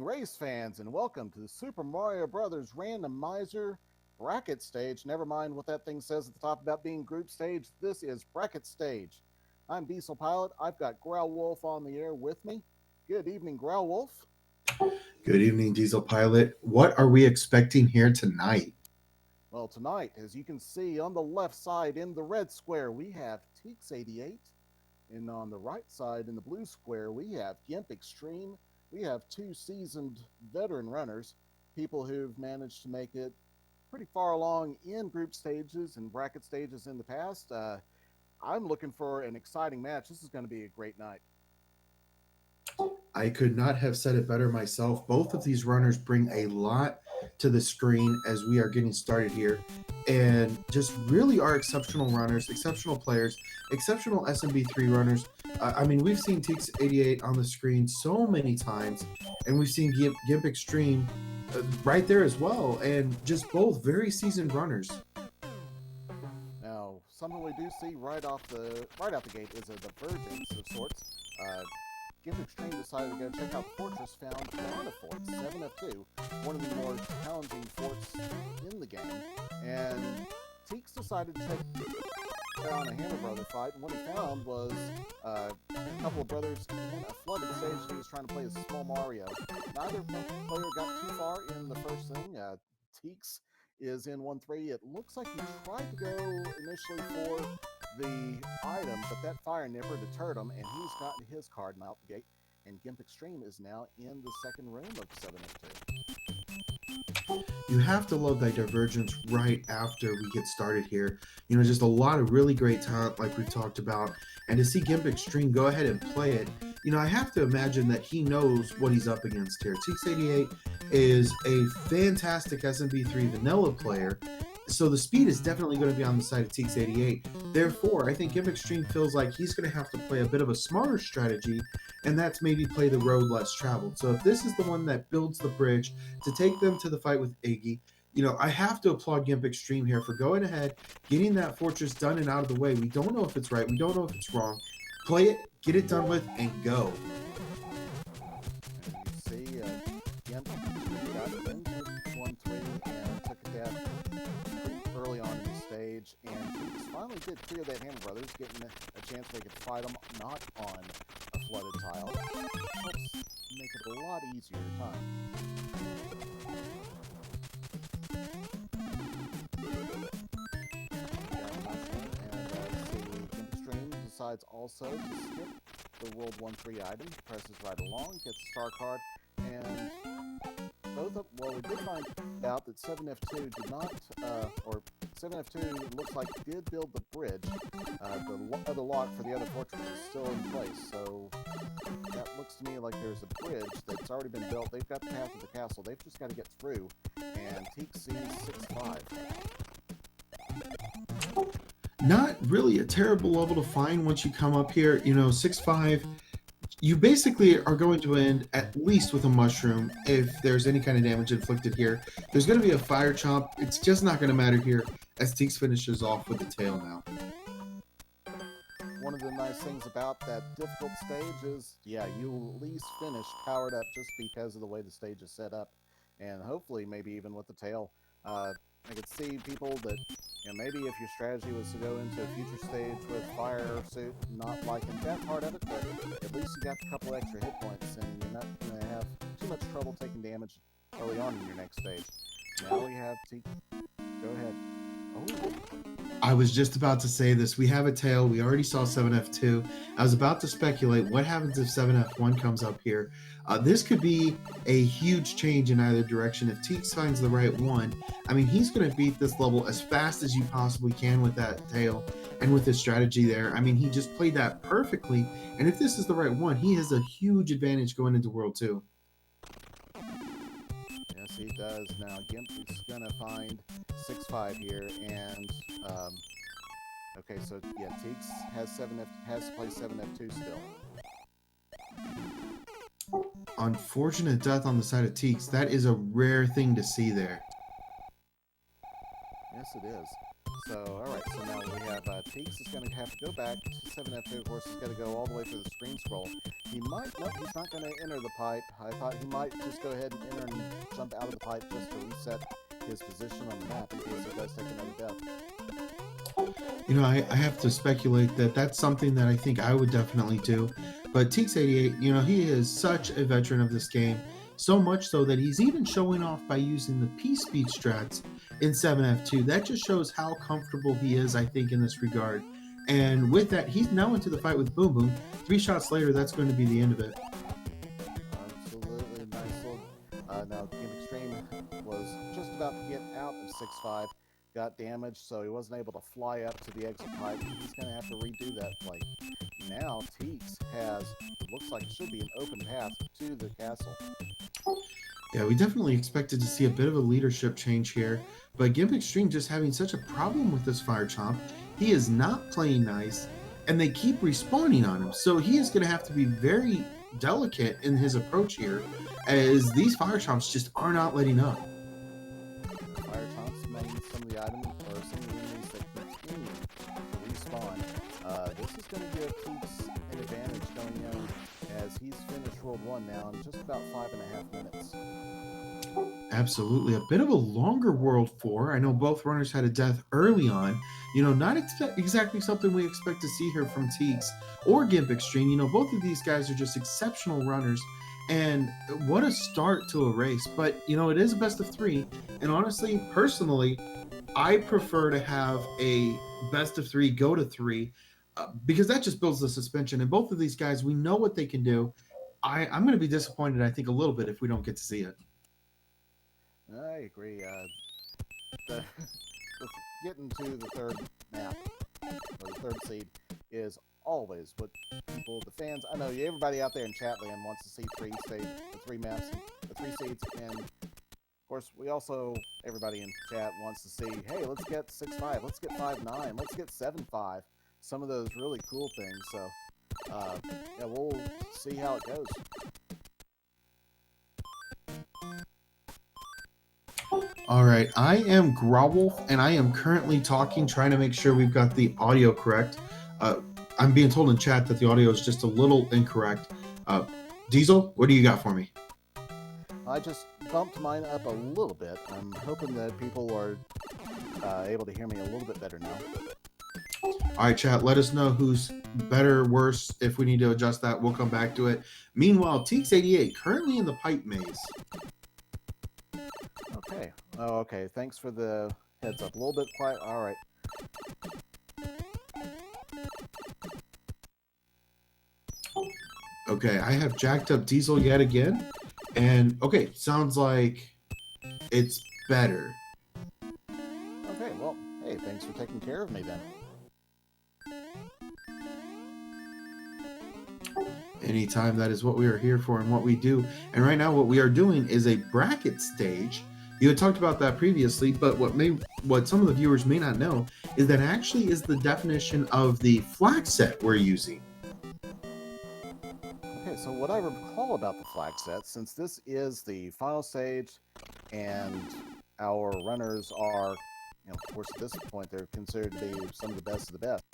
Race fans, and welcome to the Super Mario Brothers Randomizer bracket stage. Never mind what that thing says at the top about being group stage. This is bracket stage. I'm Diesel Pilot. I've got Growl Wolf on the air with me. Good evening, Growl Wolf. Good evening, Diesel Pilot. What are we expecting here tonight? Well, tonight, as you can see on the left side in the red square, we have TEEX88. And on the right side in the blue square, we have Gimpxtreme. We have two seasoned veteran runners, people who've managed to make it pretty far along in group stages and bracket stages in the past. I'm looking for an exciting match. This is going to be a great night. I could not have said it better myself. Both of these runners bring a lot to the screen as we are getting started here, and just really are exceptional runners, exceptional players, exceptional SMB3 runners. We've seen TEEX88 on the screen so many times, and we've seen Gimpxtreme right there as well, and just both very seasoned runners. Now, something we do see right out the gate is a divergence of sorts. Gimpxtreme decided to go check out the fortress found on a fort, 7F2, one of the more challenging forts in the game. And Teeks decided to take on a Hammer Brother fight, and what he found was a couple of brothers in a flooded stage. He was trying to play as Small Mario. Neither player got too far in the first thing. Teeks is in 1-3. It looks like he tried to go initially for the item, but that fire nipper deterred him, and he's gotten his card out the gate. And Gimpxtreme is now in the second room of 7F2. You have to love that divergence right after we get started here. Just a lot of really great talent like we've talked about. And to see Gimpxtreme go ahead and play it, I have to imagine that he knows what he's up against here. TEEX88 is a fantastic SMB3 vanilla player, so the speed is definitely going to be on the side of TEEX88. Therefore, I think Gimpxtreme feels like he's going to have to play a bit of a smarter strategy, and that's maybe play the road less traveled. So if this is the one that builds the bridge to take them to the fight with Iggy, I have to applaud Gimpxtreme here for going ahead, getting that fortress done and out of the way. We don't know if it's right. We don't know if it's wrong. Play it, get it done with, and go. And you see, Gimp got into 1-3 and took a gap early on in the stage, and Teeks finally did clear that Hammer Brothers, getting a chance they could fight them not on a flooded tile. Helps make it a lot easier to time. Decides also to skip the World 1-3 item, presses right along, gets a star card, and we did find out that 7F2 did not, or 7F2 looks like did build the bridge. The other lock for the other fortress is still in place, so that looks to me like there's a bridge that's already been built. They've got the path to the castle, they've just got to get through, and Teeks sees 6-5. Not really a terrible level to find once you come up here. 6-5, you basically are going to end at least with a mushroom if there's any kind of damage inflicted here. There's going to be a fire chomp. It's just not going to matter here as Teeks finishes off with the tail now. One of the nice things about that difficult stage is, you at least finish powered up just because of the way the stage is set up. And hopefully maybe even with the tail. I could see people that, maybe if your strategy was to go into a future stage with fire suit, not liking that part of it, but at least you got a couple extra hit points and you're not going to have too much trouble taking damage early on in your next stage. Now we have to go ahead. Oh. I was just about to say this. We have a tail. We already saw 7F2. I was about to speculate what happens if 7F1 comes up here. This could be a huge change in either direction. If Teeks finds the right one, he's going to beat this level as fast as you possibly can with that tail and with his strategy there. He just played that perfectly. And if this is the right one, he has a huge advantage going into World 2. Yes, he does. Now, Gimp is going to find 6-5 here, and okay, so Teeks has to play 7F2 still. Unfortunate death on the side of Teeks. That is a rare thing to see there. Yes, it is. So, alright, so now we have TEEX is going to have to go back to 7F2. Of course, he's got to go all the way through the screen scroll. He might, nope, he's not going to enter the pipe. I thought he might just go ahead and enter and jump out of the pipe just to reset his position on the map in case he does take another death. You know, I have to speculate that that's something that I think I would definitely do. But TEEX88, you know, he is such a veteran of this game. So much so that he's even showing off by using the P-Speed strats in 7F2. That just shows how comfortable he is, I think, in this regard. And with that, he's now into the fight with Boom Boom. 3 shots later, that's going to be the end of it. Absolutely nice little. Now, Gimpxtreme was just about to get out of 6-5, got damaged, so he wasn't able to fly up to the exit pipe. He's going to have to redo that play. Now, TEEX has, it looks like it should be an open path to the castle. Yeah, we definitely expected to see a bit of a leadership change here, but Gimpxtreme just having such a problem with this Fire Chomp. He is not playing nice, and they keep respawning on him, so he is going to have to be very delicate in his approach here, as these Fire Chomps just are not letting up. Fire Chomps among some of the items, or some of the enemies that continue to respawn. This is going to give TEEX an advantage going in, as he's finished World 1 now in just about 5.5 minutes. Absolutely. A bit of a longer World 4. I know both runners had a death early on. You know, not exactly something we expect to see here from TEEX or Gimpxtreme. You know, both of these guys are just exceptional runners. And what a start to a race. But, you know, it is a best of 3. And honestly, personally, I prefer to have a best of 3 go to 3 because that just builds the suspension. And both of these guys, we know what they can do. I'm going to be disappointed, I think, a little bit if we don't get to see it. I agree. Getting to the third map, or the third seed, is always what people, the fans, I know everybody out there in chat land wants to see the 3 maps, and the 3 seeds, and of course, we also, everybody in chat wants to see, hey, let's get 6-5, let's get 5-9, let's get 7-5, some of those really cool things, so, yeah, we'll see how it goes. All right, I am Growlwolf, and I am currently talking, trying to make sure we've got the audio correct. I'm being told in chat that the audio is just a little incorrect. Diesel, what do you got for me? I just bumped mine up a little bit. I'm hoping that people are able to hear me a little bit better now. All right, chat, let us know who's better, worse. If we need to adjust that, we'll come back to it. Meanwhile, TEEX88 currently in the pipe maze. Okay. Oh, okay. Thanks for the heads up. A little bit quiet. All right. Okay, I have jacked up Diesel yet again. And, okay, sounds like it's better. Okay, well, hey, thanks for taking care of me then. Anytime, that is what we are here for and what we do. And right now what we are doing is a bracket stage. You had talked about that previously, but what some of the viewers may not know is that actually is the definition of the flag set we're using. Okay, so what I recall about the flag set, since this is the final stage and our runners are, you know, of course at this point they're considered to be some of the best of the best.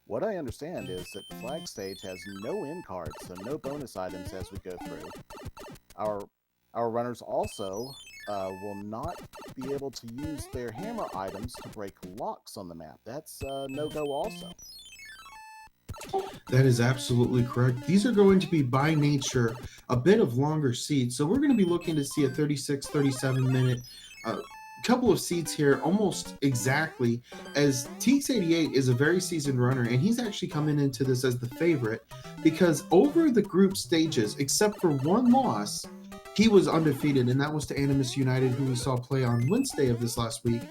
What I understand is that the flag stage has no end cards, so no bonus items as we go through. Our runners also will not be able to use their hammer items to break locks on the map. That's no-go also. That is absolutely correct. These are going to be by nature a bit of longer seeds, so we're going to be looking to see a 36, 37 minute couple of seeds here almost exactly, as TEEX88 is a very seasoned runner, and he's actually coming into this as the favorite because over the group stages, except for one loss, he was undefeated, and that was to Animus United, who we saw play on Wednesday of this last week.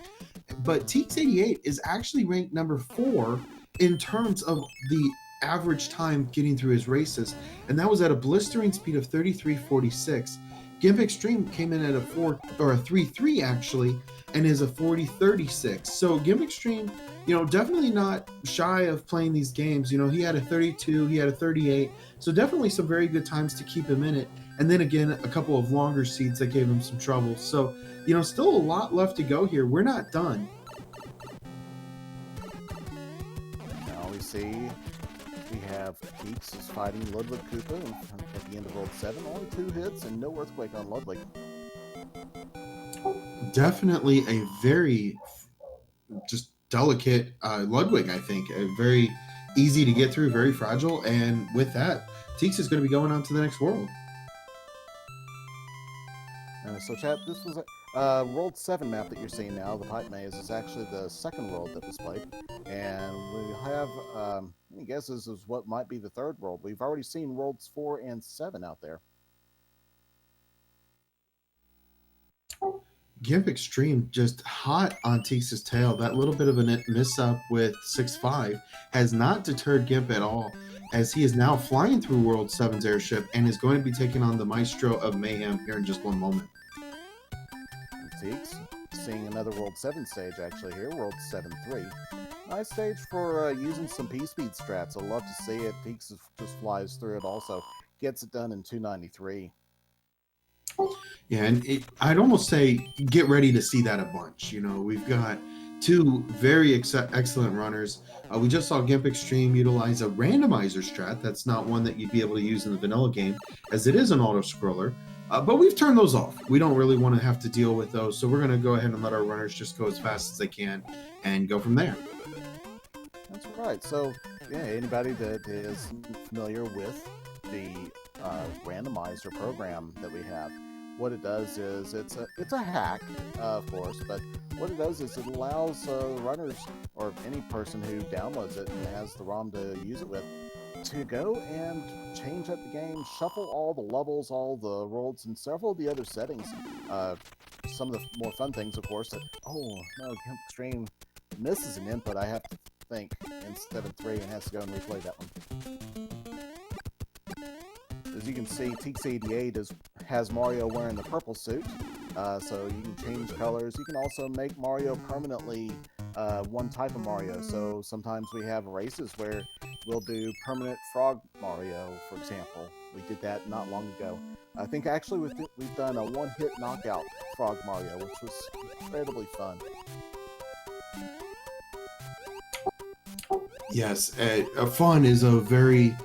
But TEEX88 is actually ranked number 4 in terms of the average time getting through his races, and that was at a blistering speed of 33:46. Gimpxtreme came in at a 3:3 actually, and is a 40:36. So Gimpxtreme, you know, definitely not shy of playing these games. You know, he had a 32, he had a 38, so definitely some very good times to keep him in it. And then again, a couple of longer seeds that gave him some trouble. So, you know, still a lot left to go here. We're not done. see, we have TEEX is fighting Ludwig Koopa at the end of World 7. Only 2 hits and no Earthquake on Ludwig. Definitely a very just delicate Ludwig, I think. Very easy to get through, very fragile. And with that, TEEX is going to be going on to the next world. So chat, this was a World 7 map that you're seeing now, the Pipe Maze, is actually the second world that was played. And we have, I guess this is what might be the third world. We've already seen Worlds 4 and 7 out there. Gimpxtreme just hot on TEEX's tail. That little bit of a miss up with 6-5 has not deterred Gimp at all, as he is now flying through World 7's airship and is going to be taking on the Maestro of Mayhem here in just one moment. TEEX seeing another World 7 stage actually here, World 7-3. Nice stage for using some P-Speed strats. I love to see it. TEEX just flies through it also. Gets it done in 293. Yeah, and I'd almost say get ready to see that a bunch. You know, we've got 2 very excellent runners. We just saw Gimpxtreme utilize a randomizer strat. That's not one that you'd be able to use in the vanilla game, as it is an auto-scroller. But we've turned those off. We don't really want to have to deal with those, so we're going to go ahead and let our runners just go as fast as they can and go from there. That's right. So, yeah, anybody that is familiar with the randomizer program that we have, what it does is it's a hack, of course, but what it does is it allows runners or any person who downloads it and has the ROM to use it with to go and change up the game, shuffle all the levels, all the worlds, and several of the other settings. Some of the more fun things, of course, that, oh no, Gimpxtreme misses an input, I have to think, in 7-3 and has to go and replay that one. As you can see, TEEX88 has Mario wearing the purple suit, so you can change colors. You can also make Mario permanently one type of Mario. So sometimes we have races where we'll do permanent Frog Mario, for example. We did that not long ago. I think actually we've done a one-hit knockout Frog Mario, which was incredibly fun. Yes, fun is a very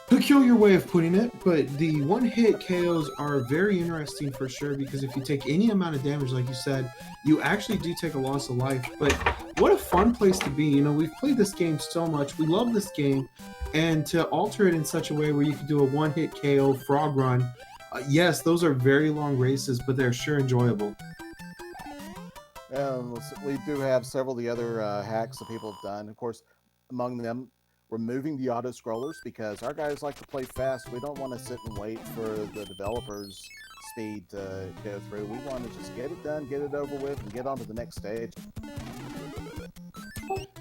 peculiar way of putting it, but the one-hit KOs are very interesting for sure, because if you take any amount of damage, like you said, you actually do take a loss of life. But what a fun place to be. You know, we've played this game so much. We love this game, and to alter it in such a way where you can do a one-hit KO frog run, yes, those are very long races, but they're sure enjoyable. We do have several of the other hacks that people have done. Of course, among them, removing the auto scrollers, because our guys like to play fast. We don't want to sit and wait for the developers' speed to go through. We want to just get it done, get it over with, and get on to the next stage.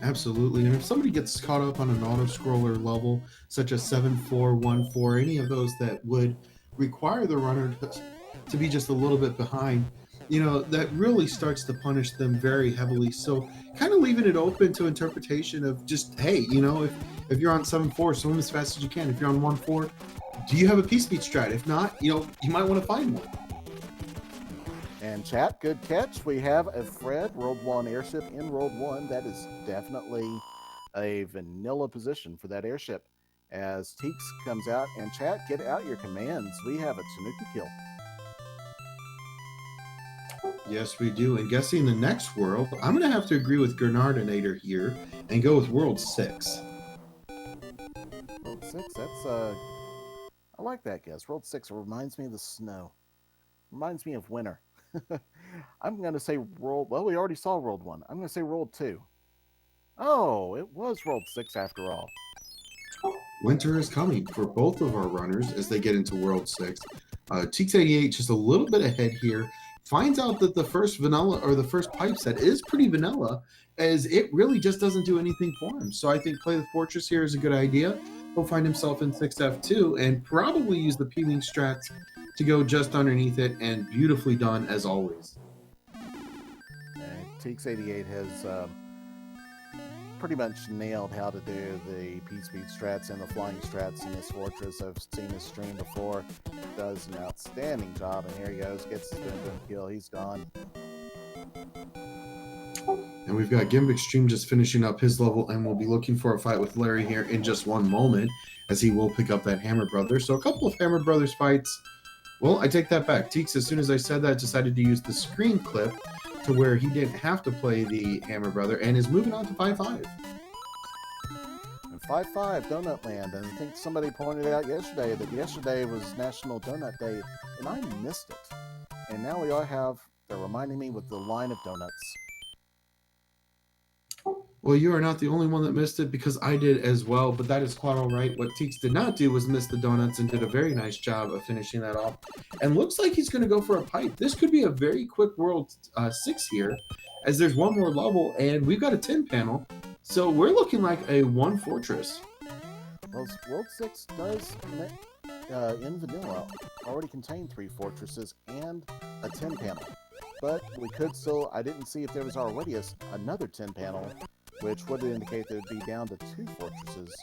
Absolutely. And if somebody gets caught up on an auto scroller level, such as 7-4, 1-4, any of those that would require the runner to be just a little bit behind, you know, that really starts to punish them very heavily. So kind of leaving it open to interpretation of just, hey, you know, if you're on 7-4, swim as fast as you can. If you're on 1-4, do you have a P-Speed strat? If not, you know, you might want to find one. And chat, good catch. We have a Fred World 1 airship in World 1. That is definitely a vanilla position for that airship. As TEEX comes out, and chat, get out your commands. We have a Tanuki kill. Yes, we do. And guessing the next world, I'm going to have to agree with Gernardinator here and go with World 6. World 6, that's, I like that guess. World 6 reminds me of the snow. Reminds me of winter. I'm going to say World, well, we already saw World 1. I'm going to say World 2. Oh, it was World 6 after all. Winter is coming for both of our runners as they get into World 6. TEEX88 just a little bit ahead here. Finds out that the first vanilla, or the first pipe set, is pretty vanilla, as it really just doesn't do anything for him. So I think play the fortress here is a good idea. He'll find himself in 6F2 and probably use the peeling strats to go just underneath it, and beautifully done as always. TEEX88 has pretty much nailed how to do the P-Speed strats and the flying strats in this fortress. I've seen his stream before. Does an outstanding job, and here he goes, gets his boom kill. He's gone. And we've got Gimpxtreme just finishing up his level, and we'll be looking for a fight with Larry here in just one moment, as he will pick up that Hammer Brothers. So a couple of Hammer Brothers fights. Well, I take that back. TEEX, as soon as I said that, decided to use the screen clip to where he didn't have to play the Hammer Brother, and is moving on to 5-5. 5-5 Donut Land, and I think somebody pointed out yesterday that yesterday was National Donut Day, and I missed it. And now we all have, they're reminding me with the line of donuts. Well, you are not the only one that missed it, because I did as well, but that is quite all right. What TEEX did not do was miss the donuts, and did a very nice job of finishing that off. And looks like he's going to go for a pipe. This could be a very quick World 6 here, as there's one more level, and we've got a 10 panel. So we're looking like a 1 fortress. Well, World 6 does, in vanilla, already contain 3 fortresses and a 10 panel. But we could still, I didn't see if there was already another 10 panel, which would indicate that it would be down to 2 fortresses.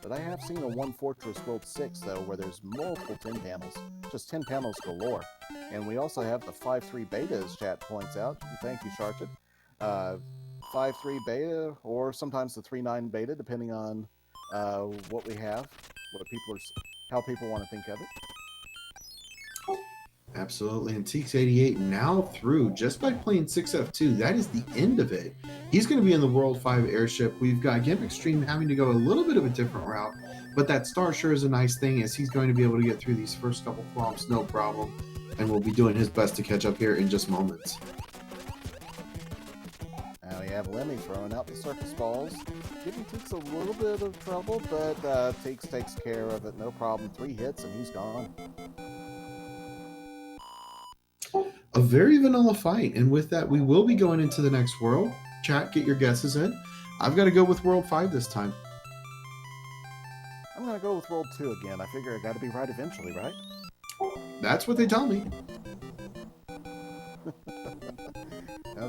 But I have seen a 1 fortress World 6, though, where there's multiple 10 panels. Just 10 panels galore. And we also have the 5.3 beta, as chat points out. Thank you, Sharchet. 5.3 beta, or sometimes the 3.9 beta, depending on what we have, how people want to think of it. Absolutely, and TEEX88 now through just by playing 6F2. That is the end of it. He's going to be in the World 5 airship. We've got Gimpxtreme having to go a little bit of a different route, but that star sure is a nice thing, as he's going to be able to get through these first couple flumps, no problem, and will be doing his best to catch up here in just moments. Now we have Lemmy throwing out the circus balls, giving TEEX a little bit of trouble, but TEEX takes care of it, no problem. 3 hits and he's gone. A very vanilla fight, and with that, we will be going into the next world. Chat, get your guesses in. I've got to go with World 5 this time. I'm going to go with World 2 again. I figure I got to be right eventually, right? That's what they tell me.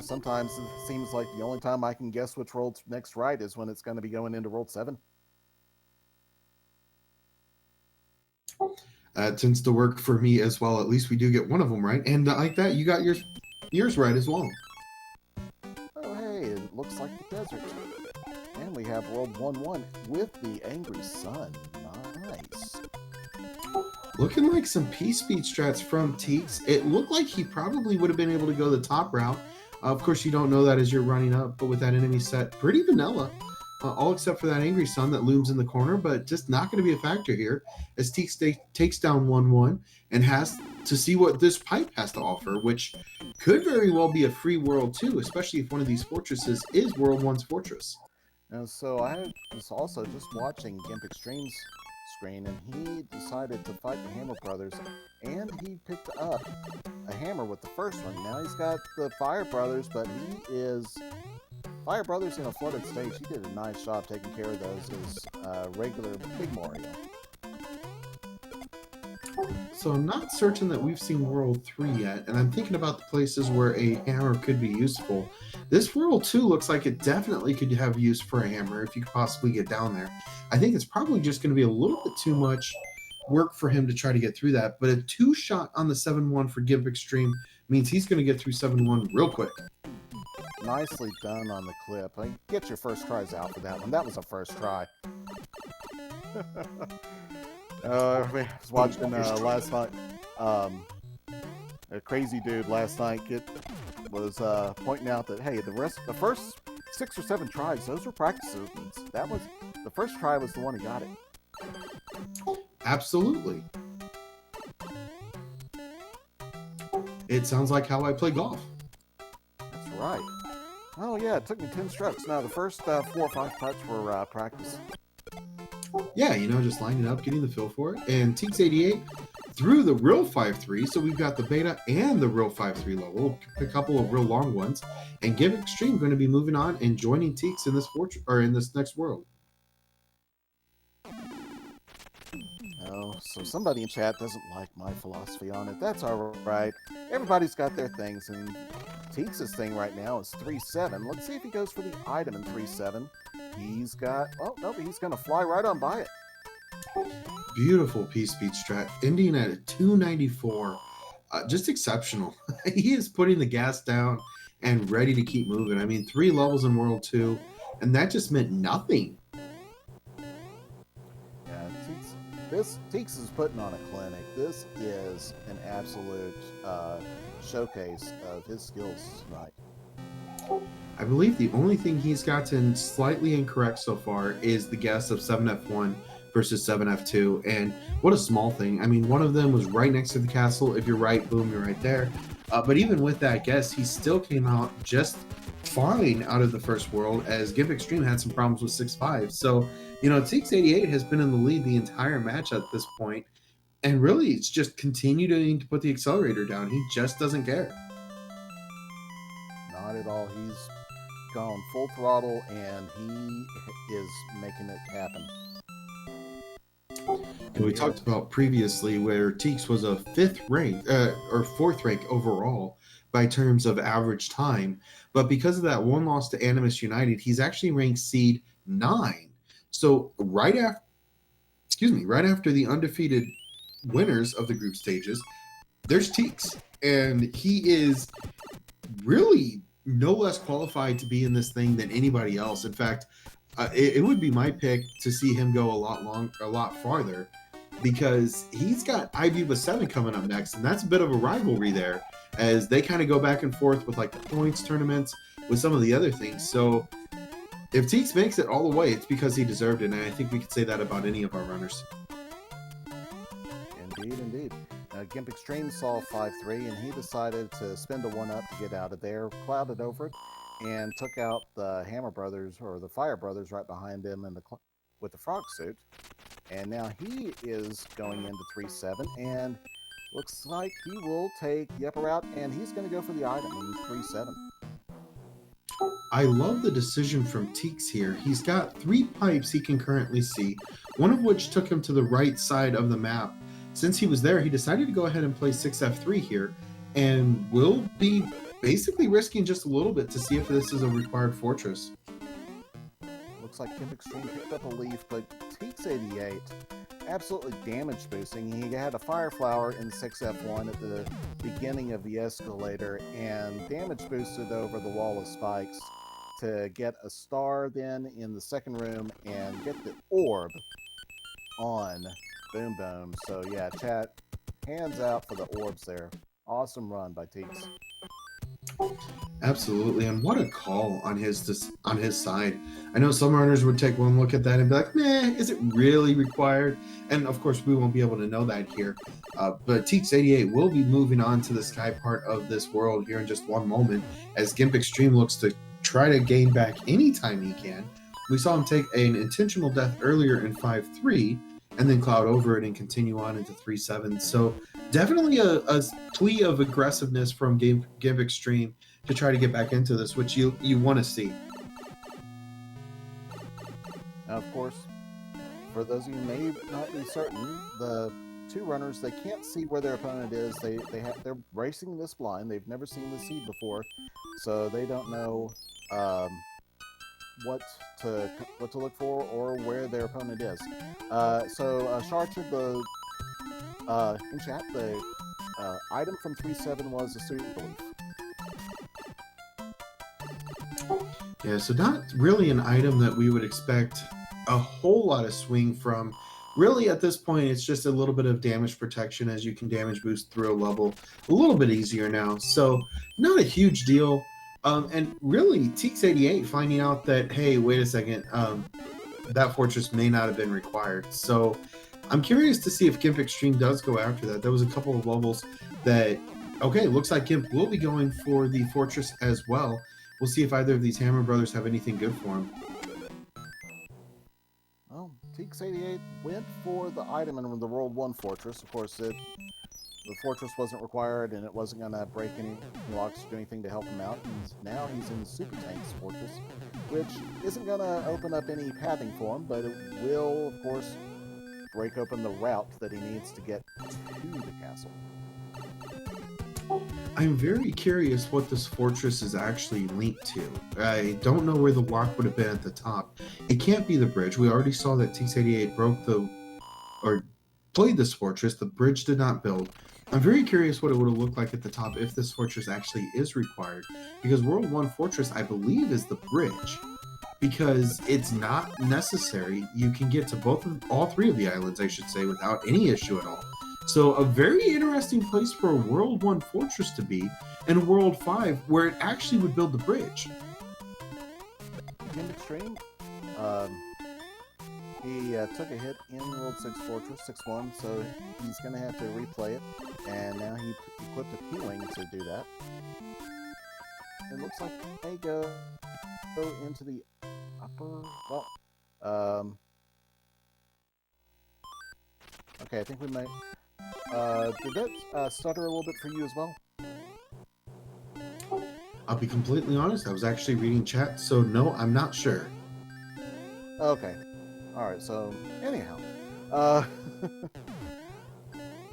Sometimes it seems like the only time I can guess which world's next right is when it's going to be going into World 7. Tends to work for me as well. At least we do get one of them right. And like that, you got yours right as well. Oh, hey, it looks like the desert. And we have World 1-1 with the Angry Sun. Nice. Looking like some P-speed strats from TEEX. It looked like he probably would have been able to go the top route. Of course, you don't know that as you're running up, but with that enemy set, pretty vanilla. All except for that Angry Sun that looms in the corner, but just not going to be a factor here, as TEEX takes down 1-1 and has to see what this pipe has to offer, which could very well be a free World 2, especially if one of these fortresses is World 1's fortress. And so I was also just watching Gimpxtreme's screen, and he decided to fight the Hammer Brothers, and he picked up a hammer with the first one. Now he's got the Fire Brothers, but he is... Fire Brothers in a flooded stage. He did a nice job taking care of those as regular Big Mario. So I'm not certain that we've seen World 3 yet, and I'm thinking about the places where a hammer could be useful. This World 2 looks like it definitely could have use for a hammer if you could possibly get down there. I think it's probably just going to be a little bit too much work for him to try to get through that, but a 2-shot on the 7-1 for Gimpxtreme means he's going to get through 7-1 real quick. Nicely done on the clip. Get your first tries out for that one. That was a first try. I was watching last night. A crazy dude last night was pointing out that, hey, the first 6 or 7 tries, those were practices. That was the first try was the one who got it. Absolutely. It sounds like how I play golf. That's right. Oh yeah, it took me 10 strokes. Now the first 4 or 5 putts were practice. Yeah, just lining up, getting the feel for it. And TEEX88 through the real 5.3, so we've got the beta and the real 5.3 level, a couple of real long ones. And Gimpxtreme going to be moving on and joining TEEX in this in this next world. Oh, so somebody in chat doesn't like my philosophy on it. That's all right. Everybody's got their things, and TEEX's thing right now is 3-7. Let's see if he goes for the item in 3-7. He's got... Oh, no, he's going to fly right on by it. Beautiful P-speed strat. Ending at a 294. Just exceptional. He is putting the gas down and ready to keep moving. I mean, 3 levels in World 2, and that just meant nothing. Yeah, TEEX is putting on a clinic. This is an absolute showcase of his skills tonight. I believe the only thing he's gotten slightly incorrect so far is the guess of 7F1 versus 7F2, and what a small thing. I mean, one of them was right next to the castle. If you're right, boom, you're right there. But even with that guess, he still came out just fine out of the first world, as Gimpxtreme had some problems with 6-5. So, you know, TEEX88 has been in the lead the entire match at this point, and really it's just continuing to put the accelerator down. He just doesn't care. Not at all. He's gone full throttle, and he is making it happen. And we talked about previously where TEEX was a 5th rank or 4th rank overall by terms of average time, but because of that one loss to Animus United, he's actually ranked seed 9. So right after the undefeated winners of the group stages, there's TEEX, and he is really no less qualified to be in this thing than anybody else. In fact, it would be my pick to see him go a lot farther, because he's got IBUBA 7 coming up next, and that's a bit of a rivalry there, as they kind of go back and forth with like the points tournaments with some of the other things. So if TEEX makes it all the way, it's because he deserved it, and I think we could say that about any of our runners. Indeed. Gimpxtreme saw 5-3, and he decided to spend a 1-up to get out of there, clouded over it, and took out the Hammer Brothers, or the Fire Brothers, right behind him with the frog suit. And now he is going into 3-7, and looks like he will take the upper route, and he's going to go for the item in 3-7. I love the decision from TEEX here. He's got 3 pipes he can currently see, one of which took him to the right side of the map. Since he was there, he decided to go ahead and play 6F3 here, and will be basically risking just a little bit to see if this is a required fortress. Looks like Gimpxtreme picked up a leaf, but TEEX88 absolutely damage boosting. He had a Fire Flower in 6F1 at the beginning of the escalator, and damage boosted over the wall of spikes to get a star then in the second room and get the orb on Boom Boom. So yeah, chat, hands out for the orbs there. Awesome run by TEEX. Absolutely, and what a call on his side. I know some runners would take one look at that and be like, "Meh, is it really required?" And of course, we won't be able to know that here. But TEEX88 will be moving on to the sky part of this world here in just one moment, as Gimpxtreme looks to try to gain back any time he can. We saw him take an intentional death earlier in 5-3, and then cloud over it and continue on into 3-7. So definitely a plea of aggressiveness from Gimpxtreme to try to get back into this, which you want to see. Now, of course, for those of you who may not be certain, the 2 runners, they can't see where their opponent is. They're racing this blind. They've never seen the seed before, so they don't know what to look for or where their opponent is. So Charter, in chat, the item from 3-7 was a super leaf. Yeah, so not really an item that we would expect a whole lot of swing from. Really, at this point, it's just a little bit of damage protection, as you can damage boost through a level a little bit easier now. So not a huge deal. And really, TEEX88 finding out that, hey, wait a second, that fortress may not have been required. So I'm curious to see if Gimpxtreme does go after that. There was a couple of levels that, okay, looks like Gimp will be going for the fortress as well. We'll see if either of these Hammer Brothers have anything good for him. Well, TEEX88 went for the item in the World 1 fortress. Of course, the fortress wasn't required, and it wasn't going to break any locks or do anything to help him out. And now he's in Super Tank's fortress, which isn't going to open up any pathing for him, but it will, of course, break open the route that he needs to get to the castle. I'm very curious what this fortress is actually linked to. I don't know where the lock would have been at the top. It can't be the bridge. We already saw that TEEX88 played this fortress. The bridge did not build. I'm very curious what it would have looked like at the top if this fortress actually is required, because World 1 Fortress, I believe, is the bridge. Because it's not necessary. You can get to all three of the islands, I should say, without any issue at all. So a very interesting place for a World 1 Fortress to be, and a World 5 where it actually would build the bridge. Gimpxtreme, he took a hit in World 6 Fortress 6-1, so he's going to have to replay it, and now he equipped a P-Wing to do that. It looks like they go into the upper, well, okay, I think we might, did that stutter a little bit for you as well? I'll be completely honest, I was actually reading chat, so no, I'm not sure. Okay, alright, so, anyhow, well,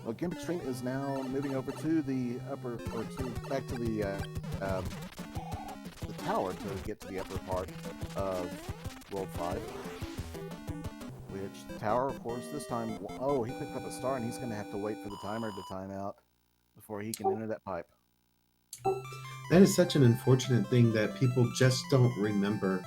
Gimpxtreme is now moving over to the upper, or back to the tower to get to the upper part of World 5. Which, the tower, of course, this time, oh, he picked up a star, and he's going to have to wait for the timer to time out before he can enter that pipe. That is such an unfortunate thing that people just don't remember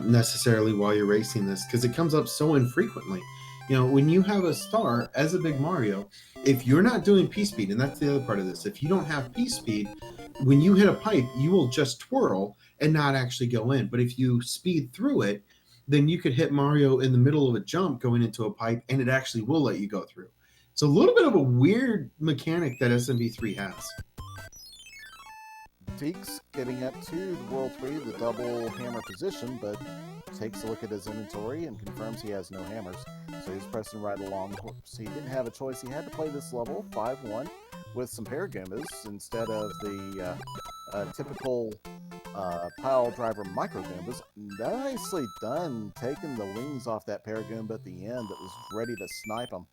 necessarily while you're racing this, because it comes up so infrequently. You know, when you have a star as a big Mario, if you're not doing P-Speed, and that's the other part of this, if you don't have P-Speed, when you hit a pipe, you will just twirl and not actually go in. But if you speed through it, then you could hit Mario in the middle of a jump going into a pipe, and it actually will let you go through. It's a little bit of a weird mechanic that SMB3 has. TEEX getting up to the World 3, the double hammer position, but takes a look at his inventory and confirms he has no hammers. So he's pressing right along. Of course, he didn't have a choice. He had to play this level, 5-1, with some Paragoombas instead of the typical pile driver micro Goombas. Nicely done, taking the wings off that Paragoomba at the end that was ready to snipe him.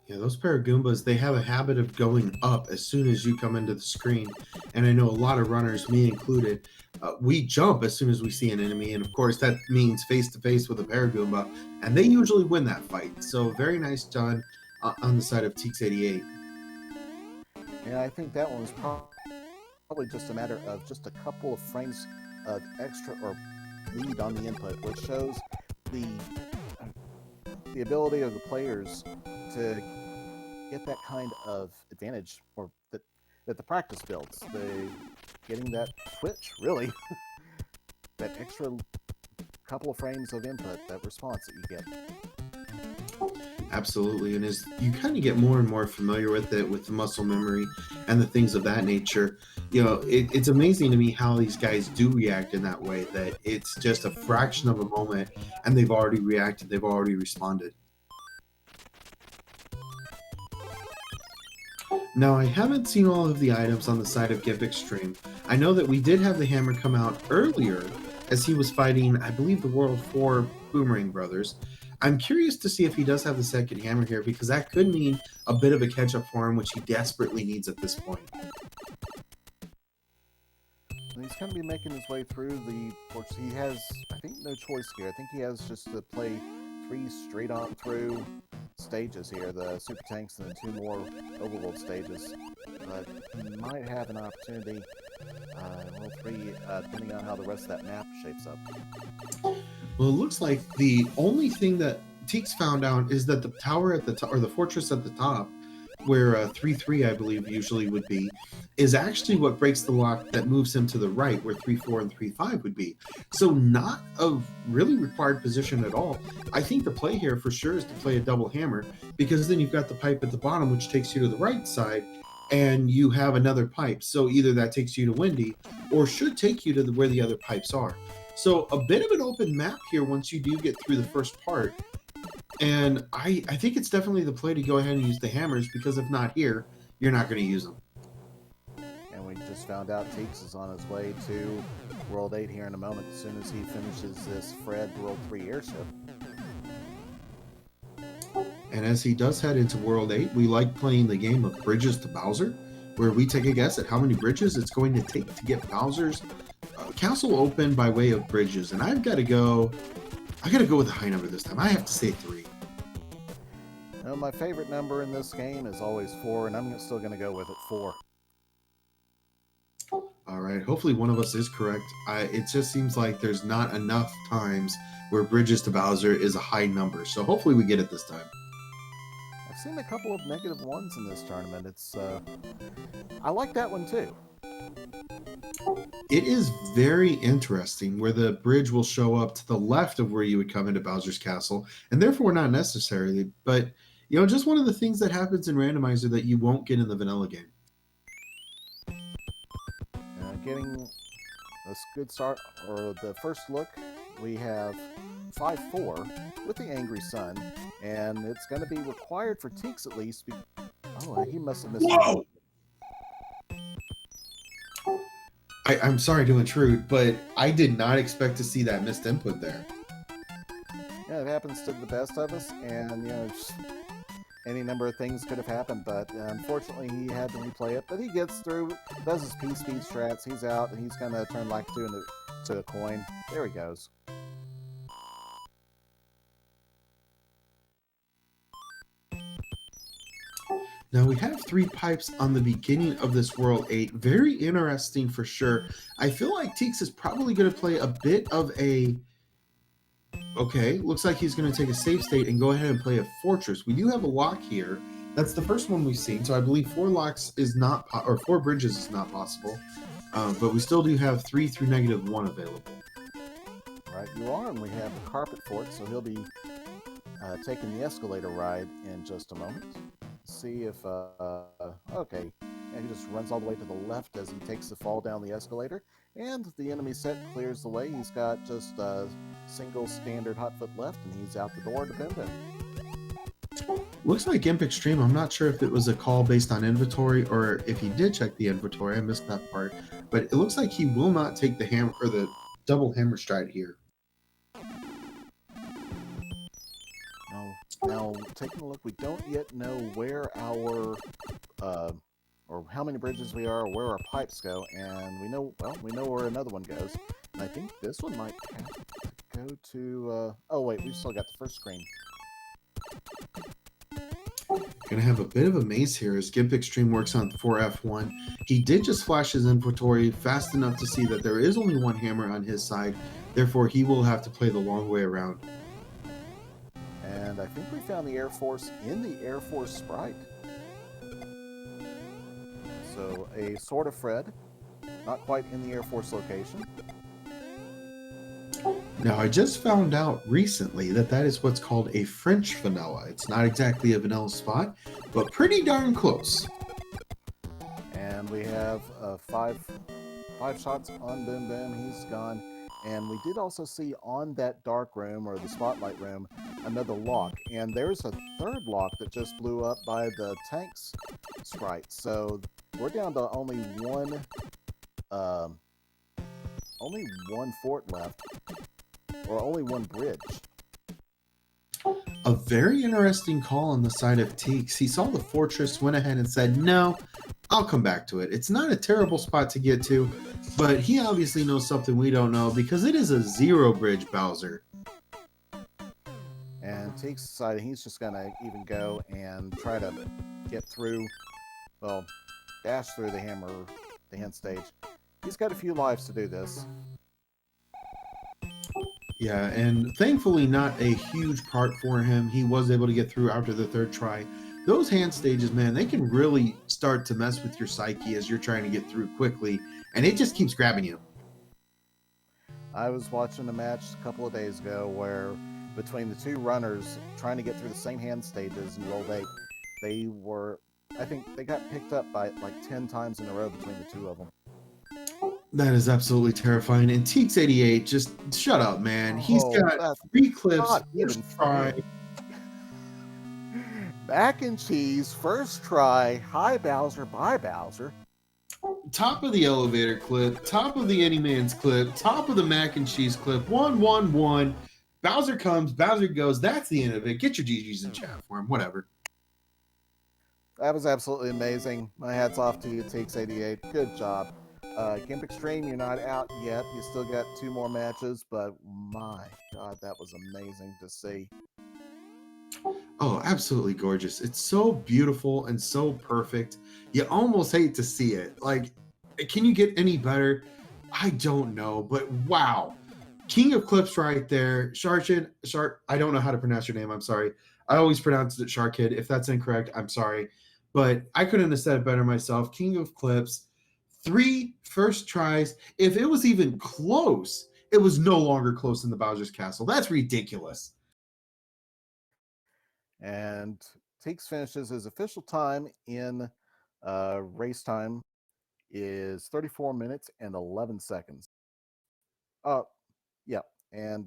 Yeah, those Paragoombas, they have a habit of going up as soon as you come into the screen. And I know a lot of runners, me included, we jump as soon as we see an enemy. And of course, that means face-to-face with a Paragoomba. And they usually win that fight. So very nice done on the side of TEEX88. Yeah, I think that one was probably just a matter of just a couple of frames of extra or lead on the input, which shows the ability of the players to get that kind of advantage, or that the practice builds. Getting that twitch, really, that extra couple of frames of input, that response that you get. Absolutely, and as you kind of get more and more familiar with it, with the muscle memory and the things of that nature, you know, it's amazing to me how these guys do react in that way, that it's just a fraction of a moment and they've already reacted, they've already responded. Now, I haven't seen all of the items on the side of Gimpxtreme. I know that we did have the hammer come out earlier as he was fighting, I believe, the World 4 Boomerang Brothers. I'm curious to see if he does have the second hammer here, because that could mean a bit of a catch-up for him, which he desperately needs at this point. He's going to be making his way through the ports. He has, I think, no choice here. I think he has just to play 3 straight-on through stages here, the Super Tanks and then 2 more Overworld stages. But he might have an opportunity, World 3, depending on how the rest of that map shapes up. Well, it looks like the only thing that TEEX found out is that the tower at the top, or the fortress at the top, where 3-3 I believe usually would be, is actually what breaks the lock that moves him to the right, where 3-4 and 3-5 would be. So not a really required position at all. I think the play here for sure is to play a double hammer, because then you've got the pipe at the bottom, which takes you to the right side, and you have another pipe. So either that takes you to Windy, or should take you to where the other pipes are. So a bit of an open map here once you do get through the first part. And I think it's definitely the play to go ahead and use the hammers, because if not here, you're not going to use them. And we just found out TEEX is on his way to World 8 here in a moment, as soon as he finishes this Fred World 3 airship. And as he does head into World 8, we like playing the game of Bridges to Bowser, where we take a guess at how many bridges it's going to take to get Bowser's castle open by way of bridges. And I've got to go with a high number this time. I have to say 3. My favorite number in this game is always 4, and I'm still going to go with it, 4. All right. Hopefully, one of us is correct. It just seems like there's not enough times where bridges to Bowser is a high number. So hopefully, we get it this time. I've seen a couple of -1s in this tournament. I like that one too. It is very interesting where the bridge will show up to the left of where you would come into Bowser's Castle, and therefore not necessarily, but just one of the things that happens in Randomizer that you won't get in the vanilla game. Getting a good start, or the first look, we have 5-4 with the Angry Sun, and it's going to be required for TEEX at least. Oh, he must have missed. Whoa! I'm sorry to intrude, but I did not expect to see that missed input there. Yeah, it happens to the best of us, and just any number of things could have happened, but unfortunately he had to replay it. But he gets through, does his P-speed strats, he's out, and he's going to turn like 2 into a coin. There he goes. Now we have 3 pipes on the beginning of this World 8. Very interesting for sure. I feel like TEEX is probably going to play a bit of a... Okay, looks like he's going to take a save state and go ahead and play a fortress. We do have a lock here. That's the first one we've seen. So I believe 4 locks is not, or 4 bridges is not possible. But we still do have 3 through -1 available. Right, you are, and we have the carpet fort, so he'll be taking the escalator ride in just a moment. See if, okay, and he just runs all the way to the left as he takes the fall down the escalator, and the enemy set clears the way. He's got just a single standard hot foot left, and he's out the door to Bim Bim. Looks like Gimpxtreme. I'm not sure if it was a call based on inventory or if he did check the inventory. I missed that part, but it looks like he will not take the hammer or the double hammer stride here. Now, taking a look, we don't yet know where our, or how many bridges we are, or where our pipes go, and we know where another one goes. And I think this one might have to go to, oh wait, we've still got the first screen. Gonna have a bit of a maze here as Gimpxtreme works on 4F1. He did just flash his inventory fast enough to see that there is only one hammer on his side, therefore he will have to play the long way around. And I think we found the Air Force in the Air Force sprite. So a Sword of Fred, not quite in the Air Force location. Now I just found out recently that is what's called a French vanilla. It's not exactly a vanilla spot, but pretty darn close. And we have five shots on Bim Bim. He's gone. And we did also see on that dark room, or the spotlight room, another lock. And there's a third lock that just blew up by the tanks sprite. So we're down to only one fort left, or only one bridge. A very interesting call on the side of TEEX. He saw the fortress, went ahead and said, no, I'll come back to it. It's not a terrible spot to get to, but he obviously knows something we don't know because it is a 0 bridge Bowser. And TEEX decided he's just going to even go and try to get through, well, dash through the hand stage. He's got a few lives to do this. Yeah, and thankfully not a huge part for him. He was able to get through after the 3rd try. Those hand stages, man, they can really start to mess with your psyche as you're trying to get through quickly, and it just keeps grabbing you. I was watching a match a couple of days ago where between the 2 runners trying to get through the same hand stages in World 8, they were, I think they got picked up by like 10 times in a row between the 2 of them. That is absolutely terrifying. And TEEX88, just shut up, man. He's got 3 clips. First try. Mac and cheese, first try. Hi, Bowser. Bye, Bowser. Top of the elevator clip. Top of the Any Man's clip. Top of the mac and cheese clip. 1-1-1. Bowser comes. Bowser goes. That's the end of it. Get your GGs in chat for him. Whatever. That was absolutely amazing. My hat's off to you, TEEX88. Good job. Gimpxtreme, you're not out yet. You still got 2 more matches, but my God, that was amazing to see. Oh, absolutely gorgeous. It's so beautiful and so perfect. You almost hate to see it. Like, can you get any better? I don't know, but wow. King of Clips right there. Shark, I don't know how to pronounce your name. I'm sorry. I always pronounce it Sharkid. If that's incorrect, I'm sorry. But I couldn't have said it better myself. King of Clips, three first tries. If it was even close, it was no longer close in the Bowser's Castle. That's ridiculous. And Teeks finishes his official time in race time is 34 minutes and 11 seconds. Oh, yeah. And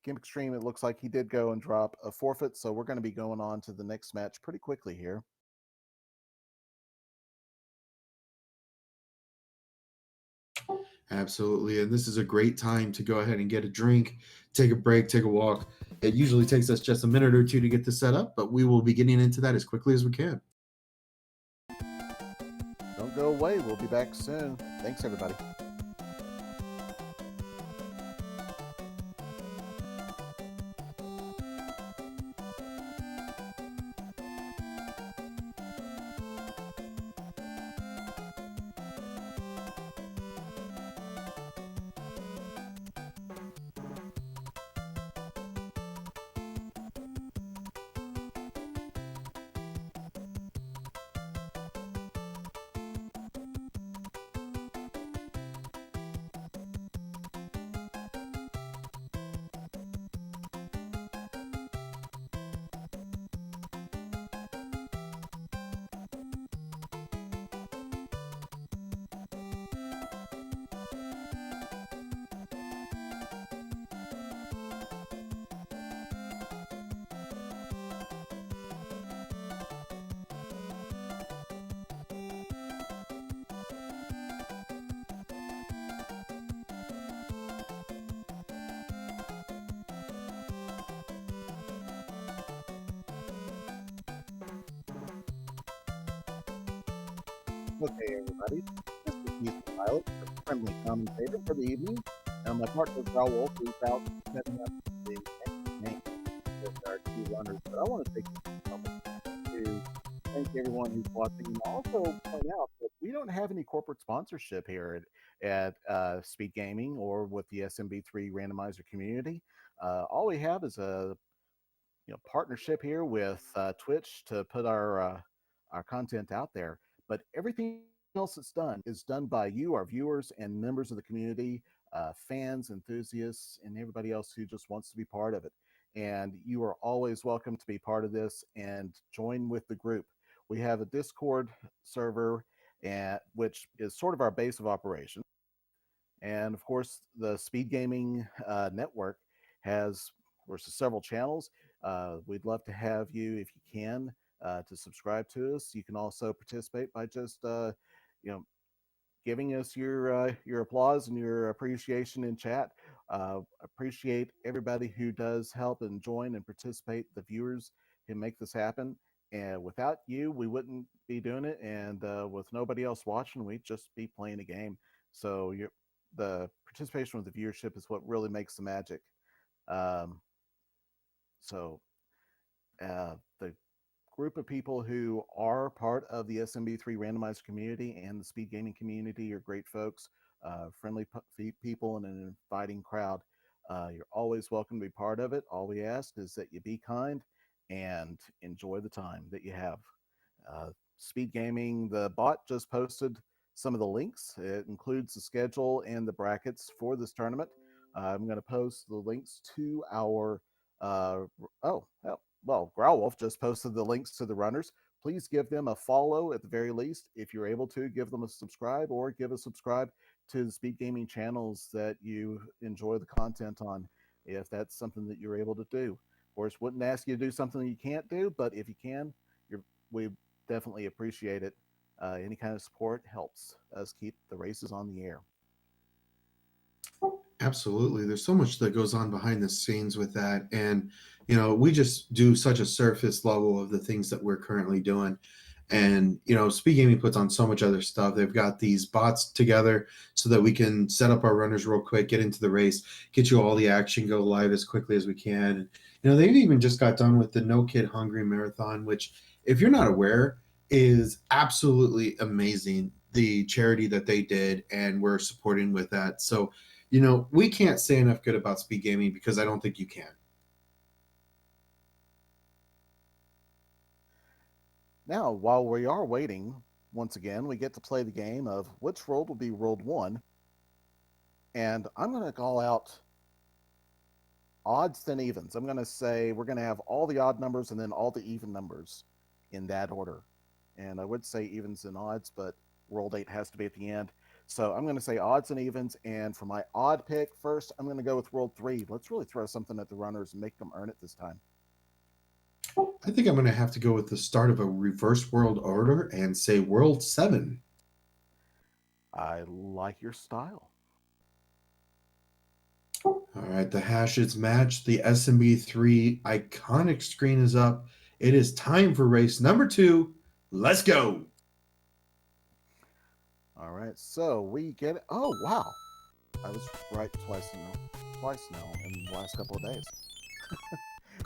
Gimpxtreme, it looks like he did go and drop a forfeit, so we're going to be going on to the next match pretty quickly here. Absolutely. And this is a great time to go ahead and get a drink, take a break, take a walk. It usually takes us just a minute or two to get this set up, but we will be getting into that as quickly as we can. Don't go away. We'll be back soon. Thanks, everybody. Okay, everybody. This is Music Pilot, your friendly commentator for the evening. And my partner, Raul Wolf, is out setting up the next game with our two runners. But I want to take this moment to thank everyone who's watching and also point out that we don't have any corporate sponsorship here at Speed Gaming or with the SMB3 Randomizer community. All we have is a partnership here with Twitch to put our content out there. But everything else that's done is done by you, our viewers, and members of the community, fans, enthusiasts, and everybody else who just wants to be part of it. And you are always welcome to be part of this and join with the group. We have a Discord server, which is sort of our base of operations. And of course, the Speed Gaming network has, of course, several channels. We'd love to have you, if you can, to subscribe to us. You can also participate by just, you know, giving us your applause and your appreciation in chat. Appreciate everybody who does help and join and participate. The viewers who make this happen. And without you, we wouldn't be doing it. And with nobody else watching, we'd just be playing a game. So the participation with the viewership is what really makes the magic. Um, so the group of people who are part of the SMB3 randomizer community and the speed gaming community are great folks, friendly people, and an inviting crowd. You're always welcome to be part of it. All we ask is that you be kind and enjoy the time that you have. Speed Gaming, the bot just posted some of the links. It includes the schedule and the brackets for this tournament. I'm going to post the links to our. Well, Growlwolf just posted the links to the runners. Please give them a follow at the very least. If you're able to, give them a subscribe or give a subscribe to the Speed Gaming channels that you enjoy the content on, if that's something that you're able to do. Of course, wouldn't ask you to do something you can't do, but if you can, we definitely appreciate it. Any kind of support helps us keep the races on the air. Absolutely. There's so much that goes on behind the scenes with that. And, we just do such a surface level of the things that we're currently doing. And, Speed Gaming puts on so much other stuff. They've got these bots together so that we can set up our runners real quick, get into the race, get you all the action, go live as quickly as we can. You know, they've even just got done with the No Kid Hungry Marathon, which, if you're not aware, is absolutely amazing. The charity that they did, and we're supporting with that. So, you know, we can't say enough good about Speed Gaming because I don't think you can. Now, while we are waiting, once again, we get to play the game of which world will be World 1. And I'm going to call out odds than evens. I'm going to say we're going to have all the odd numbers and then all the even numbers in that order. And I would say evens and odds, but World 8 has to be at the end. So I'm going to say odds and evens. And for my odd pick first, I'm going to go with World 3. Let's really throw something at the runners and make them earn it this time. I think I'm going to have to go with the start of a reverse world order and say World 7. I like your style. All right, the hashes match. The SMB3 iconic screen is up. It is time for race number 2. Let's go. All right, so we get it. Oh, wow. I was right twice now in the last couple of days.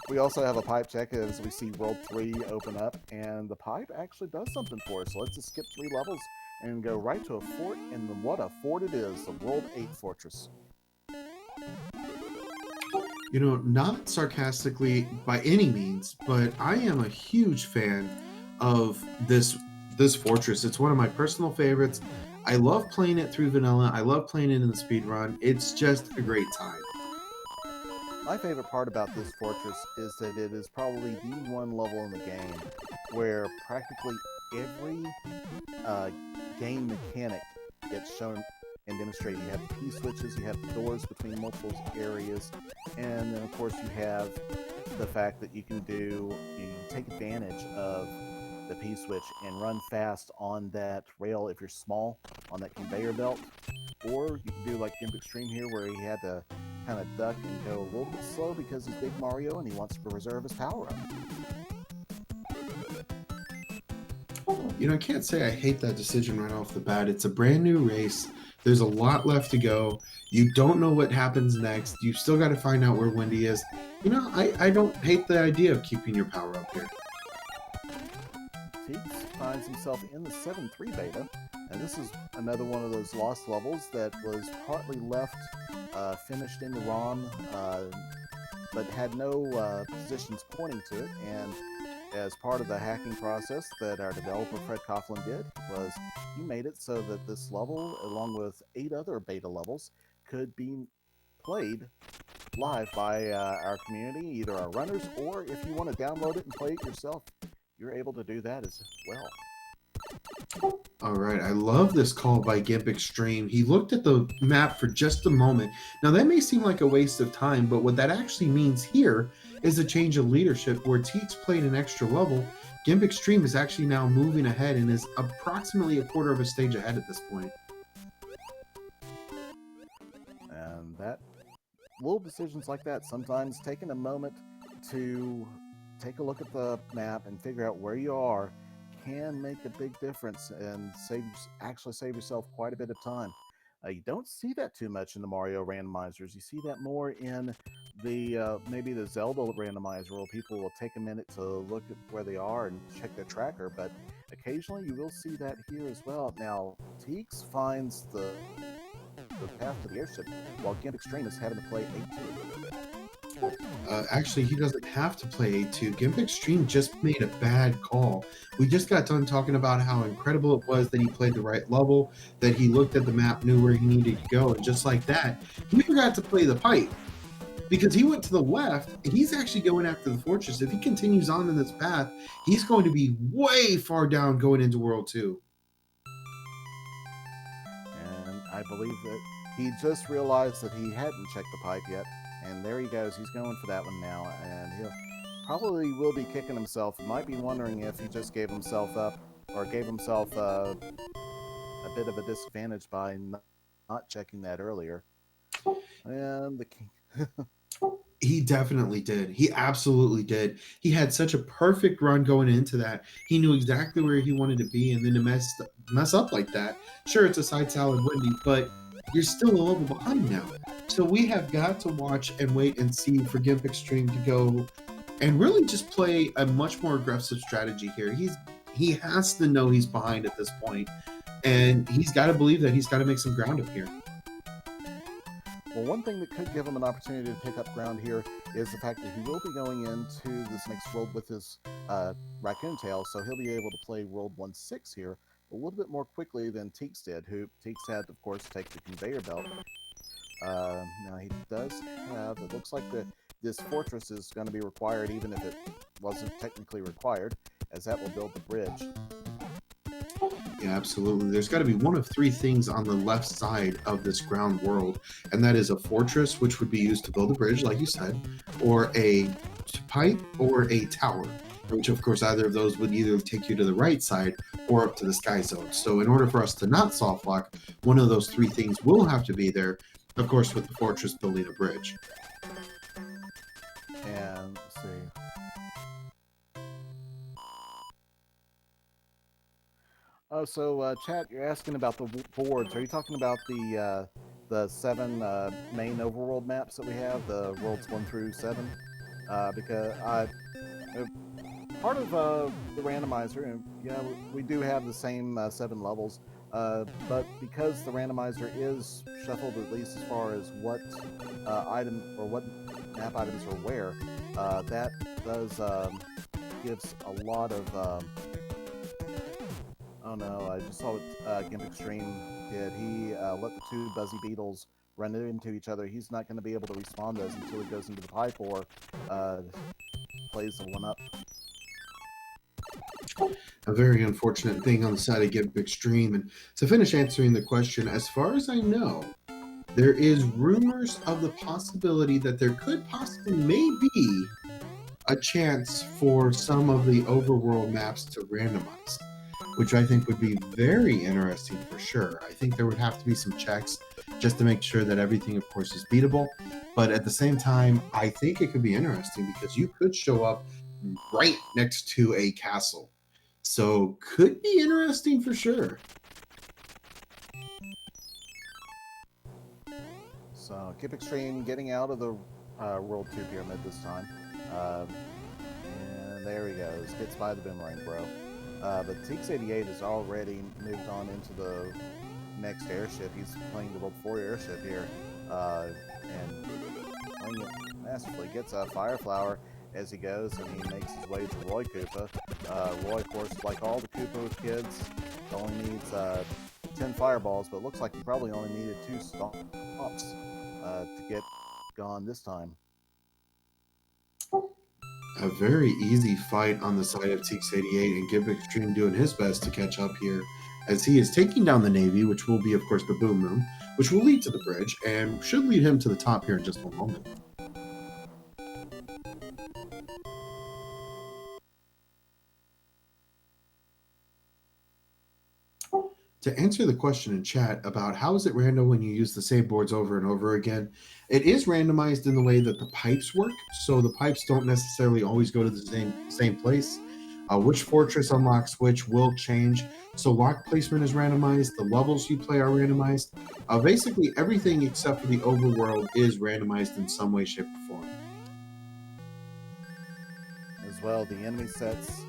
We also have a pipe check as we see World 3 open up, and the pipe actually does something for us. So let's just skip 3 levels and go right to a fort, and what a fort it is, the World 8 Fortress. You know, not sarcastically by any means, but I am a huge fan of this fortress. It's one of my personal favorites. I love playing it through vanilla. I love playing it in the speed run. It's just a great time. My favorite part about this fortress is that it is probably the one level in the game where practically every game mechanic gets shown and demonstrated. You have P-switches, you have doors between multiple areas, and then of course you have the fact that you can take advantage of the P-switch and run fast on that rail if you're small, on that conveyor belt. Or you can do like Gimpxtreme here where he had to kind of duck and go a little bit slow because he's Big Mario and he wants to preserve his power-up. You know, I can't say I hate that decision right off the bat. It's a brand new race. There's a lot left to go. You don't know what happens next. You still got to find out where Wendy is. You know, I don't hate the idea of keeping your power up here. TEEX finds himself in the 7.3 beta, and this is another one of those lost levels that was partly left finished in the ROM, but had no positions pointing to it, and as part of the hacking process that our developer Fred Coughlin did was he made it so that this level, along with 8 other beta levels, could be played live by our community, either our runners, or if you want to download it and play it yourself, you're able to do that as well. All right, I love this call by Gimpxtreme. He looked at the map for just a moment. Now, that may seem like a waste of time, but what that actually means here is a change of leadership where TEEX played an extra level. Gimpxtreme is actually now moving ahead and is approximately a quarter of a stage ahead at this point. And that little decisions like that, sometimes taking a moment to take a look at the map and figure out where you are, can make a big difference and actually save yourself quite a bit of time. You don't see that too much in the Mario randomizers. You see that more in the maybe the Zelda randomizer, where people will take a minute to look at where they are and check their tracker, but occasionally you will see that here as well. Now, TEEX finds the path to the airship, while Gimpxtreme is having to play A2. Actually, he doesn't have to play A2. Gimpxtreme just made a bad call. We just got done talking about how incredible it was that he played the right level, that he looked at the map, knew where he needed to go, and just like that, he forgot to play the pipe. Because he went to the left, and he's actually going after the fortress. If he continues on in this path, he's going to be way far down going into World 2. And I believe that he just realized that he hadn't checked the pipe yet. And there he goes. He's going for that one now. And he'll probably will be kicking himself. Might be wondering if he just gave himself up or gave himself a bit of a disadvantage by not checking that earlier. And the king. He definitely did. He absolutely did. He had such a perfect run going into that. He knew exactly where he wanted to be, and then to mess up like that. Sure, it's a side salad Wendy, but you're still a level behind now. So we have got to watch and wait and see for Gimpxtreme to go and really just play a much more aggressive strategy here. He has to know he's behind at this point, and he's got to believe that he's got to make some ground up here. Well, one thing that could give him an opportunity to pick up ground here is the fact that he will be going into this next world with his raccoon tail, so he'll be able to play World 1-6 here a little bit more quickly than TEEX did, who TEEX had, of course, to take the conveyor belt. Now he does have, it looks like this fortress is going to be required, even if it wasn't technically required, as that will build the bridge. Yeah, absolutely. There's got to be one of three things on the left side of this ground world, and that is a fortress, which would be used to build a bridge, like you said, or a pipe, or a tower, which, of course, either of those would either take you to the right side or up to the sky zone. So in order for us to not soft lock, one of those three things will have to be there, of course, with the fortress building a bridge. And let's see. Oh, so chat, you're asking about the boards. Are you talking about the 7 main overworld maps that we have, the worlds 1 through 7? Because part of the randomizer, and yeah, we do have the same 7 levels, but because the randomizer is shuffled, at least as far as what item or what map items are where, that does gives a lot of. Oh no, I just saw what Gimpxtreme did. He let the 2 Buzzy Beetles run into each other. He's not going to be able to respawn those until he goes into the pipe or plays the 1-up. A very unfortunate thing on the side of Gimpxtreme. And to finish answering the question, as far as I know, there is rumors of the possibility that there could possibly maybe a chance for some of the overworld maps to randomize, which I think would be very interesting for sure. I think there would have to be some checks just to make sure that everything, of course, is beatable. But at the same time, I think it could be interesting because you could show up right next to a castle. So could be interesting for sure. So Gimpxtreme getting out of the World 2 pyramid this time. And there he goes. Gets by the boomerang, bro. But TEEX88 has already moved on into the next airship. He's playing the World 4 airship here. And playing it masterfully. Gets a Fire Flower as he goes, and he makes his way to Roy Koopa. Roy, of course, like all the Koopa kids, only needs 10 fireballs, but it looks like he probably only needed 2 stomps to get gone this time. A very easy fight on the side of TEEX88, and Gimpxtreme doing his best to catch up here as he is taking down the Navy, which will be, of course, the Boom Room, which will lead to the bridge and should lead him to the top here in just one moment. To answer the question in chat about how is it random when you use the same boards over and over again, it is randomized in the way that the pipes work. So the pipes don't necessarily always go to the same place. Which fortress unlocks which will change. So lock placement is randomized. The levels you play are randomized. Basically everything except for the overworld is randomized in some way, shape, or form. As well, the enemy sets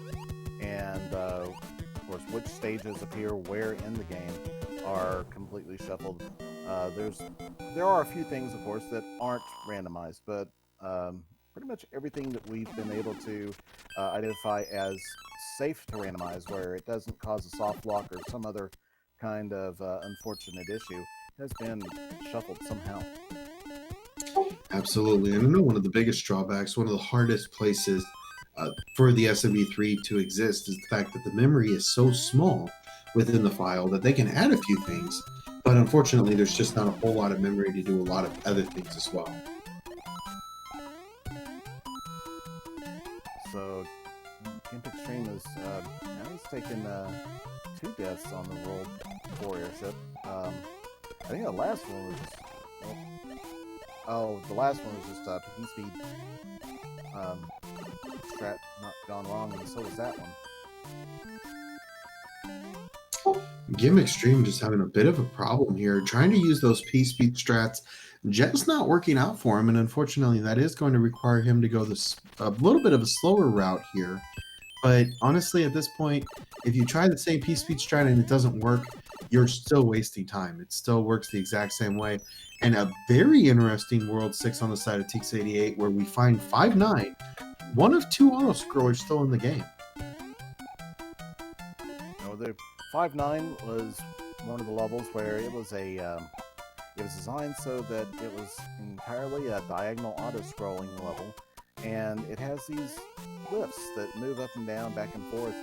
and of course which stages appear where in the game are completely shuffled. There are a few things, of course, that aren't randomized, but pretty much everything that we've been able to identify as safe to randomize, where it doesn't cause a soft lock or some other kind of unfortunate issue, has been shuffled somehow. Absolutely. And I know one of the biggest drawbacks, one of the hardest places for the SMB3 to exist is the fact that the memory is so small within the file that they can add a few things, but unfortunately there's just not a whole lot of memory to do a lot of other things as well. So Gimpxtreme is now he's taken 2 deaths on the World 4 airship. I think the last one was just the last one was just picking speed strat not gone wrong, and so was that one. Gimpxtreme just having a bit of a problem here, trying to use those P-speed strats, just not working out for him, and unfortunately that is going to require him to go this a little bit of a slower route here. But honestly, at this point, if you try the same P-speed strat and it doesn't work, you're still wasting time. It still works the exact same way. And a very interesting World 6 on the side of TEEX88 where we find 5-9, one of two auto-scrollers still in the game. The 5-9 was one of the levels where it was designed so that it was entirely a diagonal auto-scrolling level, and it has these lifts that move up and down, back and forth,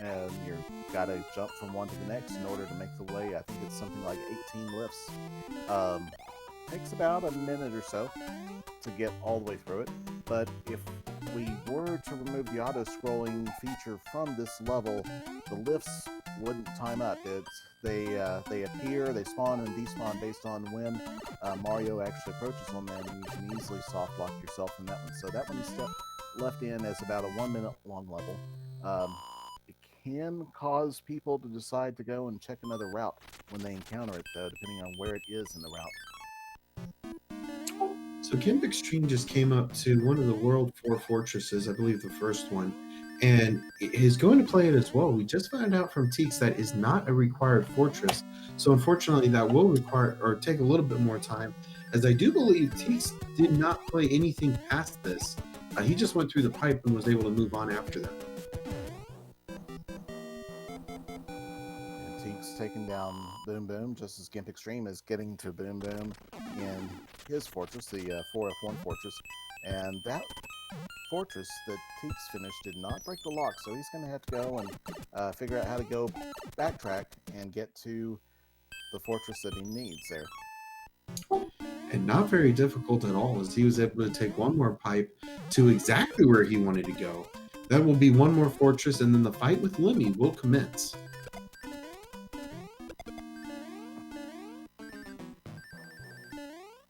and you gotta jump from one to the next in order to make the way. I think it's something like 18 lifts. Takes about a minute or so to get all the way through it, but if we were to remove the auto-scrolling feature from this level, the lifts wouldn't time up. They appear, they spawn and despawn based on when Mario actually approaches them, and you can easily soft lock yourself in that one. So that one's left in as about a 1 minute long level. It can cause people to decide to go and check another route when they encounter it, though, depending on where it is in the route. So Gimpxtreme just came up to one of the World 4 fortresses, I believe the first one, and is going to play it as well. We just found out from TEEX that is not a required fortress, so unfortunately that will require or take a little bit more time, as I do believe TEEX did not play anything past this. He just went through the pipe and was able to move on after that. TEEX taking down Boom Boom just as Gimpxtreme is getting to Boom Boom in his fortress, the 4F1 fortress, and that fortress that TEEX finished did not break the lock, so he's going to have to go and figure out how to go backtrack and get to the fortress that he needs there. And not very difficult at all, as he was able to take one more pipe to exactly where he wanted to go. That will be one more fortress, and then the fight with Lemmy will commence.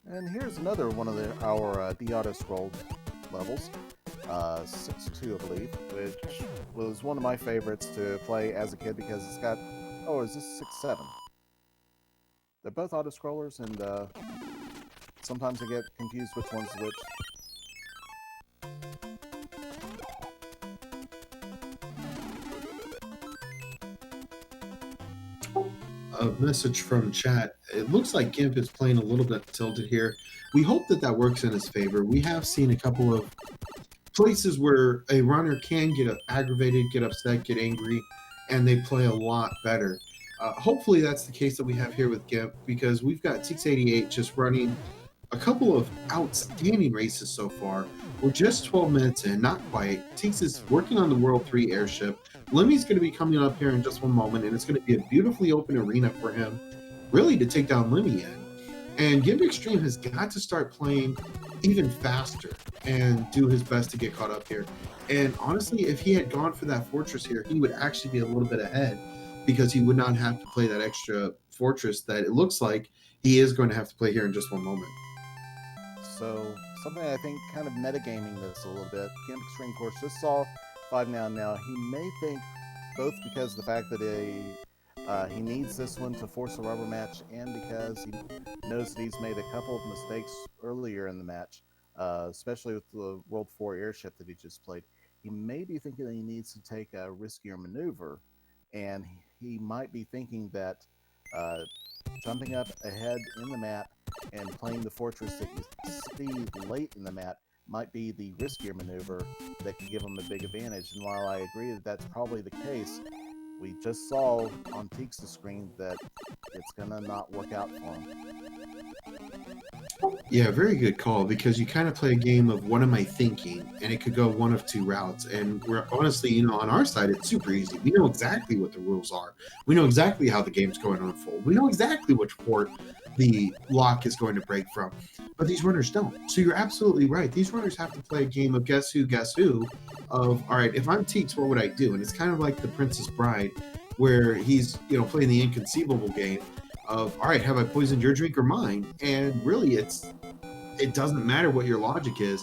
And here's another one of our de-auto-scrolled levels, 6-2, I believe, which was one of my favorites to play as a kid because it's got, oh, is this 6-7? They're both auto-scrollers, and sometimes I get confused which one's which. A message from chat. It looks like Gimp is playing a little bit tilted here. We hope that that works in his favor. We have seen a couple of places where a runner can get aggravated, get upset, get angry, and they play a lot better. Hopefully that's the case that we have here with Gimp, because we've got TEEX88 just running a couple of outstanding races so far. We're just 12 minutes in, not quite. TEEX is working on the World 3 airship. Lemmy's going to be coming up here in just one moment, and it's going to be a beautifully open arena for him, really, to take down Lemmy in. And Gimpxtreme has got to start playing even faster and do his best to get caught up here. And honestly, if he had gone for that fortress here, he would actually be a little bit ahead, because he would not have to play that extra fortress that it looks like he is going to have to play here in just one moment. So, something I think kind of metagaming this a little bit. Gimpxtreme, of course, just saw 5-9 now. He may think, both because of the fact that he needs this one to force a rubber match, and because he knows that he's made a couple of mistakes earlier in the match, especially with the World 4 airship that he just played. He may be thinking that he needs to take a riskier maneuver, and he might be thinking that jumping up ahead in the map and playing the fortress that you see late in the map might be the riskier maneuver that can give him a big advantage. And while I agree that that's probably the case, we just saw on TEEX's screen that it's gonna not work out for him. Yeah, very good call, because you kind of play a game of what am I thinking, and it could go one of two routes. And we're honestly, on our side, it's super easy. We know exactly what the rules are. We know exactly how the game's going to unfold. We know exactly which port the lock is going to break from. But these runners don't. So you're absolutely right. These runners have to play a game of guess who, of, all right, if I'm TEEX, what would I do? And it's kind of like the Princess Bride, where he's, playing the inconceivable game of, all right, have I poisoned your drink or mine? And really, it doesn't matter what your logic is.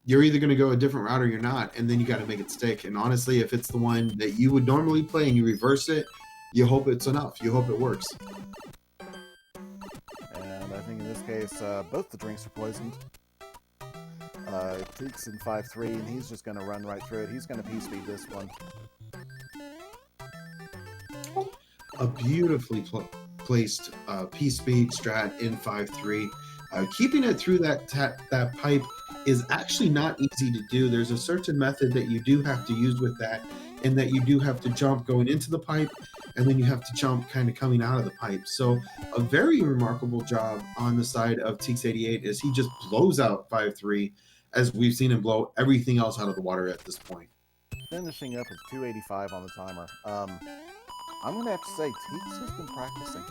You're either going to go a different route or you're not, and then you got to make it stick. And honestly, if it's the one that you would normally play and you reverse it, you hope it's enough. You hope it works. And I think in this case, both the drinks are poisoned. TEEX in 5-3, and he's just going to run right through it. He's going to P-speed this one. A beautifully placed P-speed strat in 5-3. Keeping it through that pipe is actually not easy to do. There's a certain method that you do have to use with that, and that you do have to jump going into the pipe, and then you have to jump kind of coming out of the pipe. So a very remarkable job on the side of TEEX88 as he just blows out 5-3, as we've seen him blow everything else out of the water at this point. Finishing up with 285 on the timer. I'm going to have to say, TEEX has been practicing.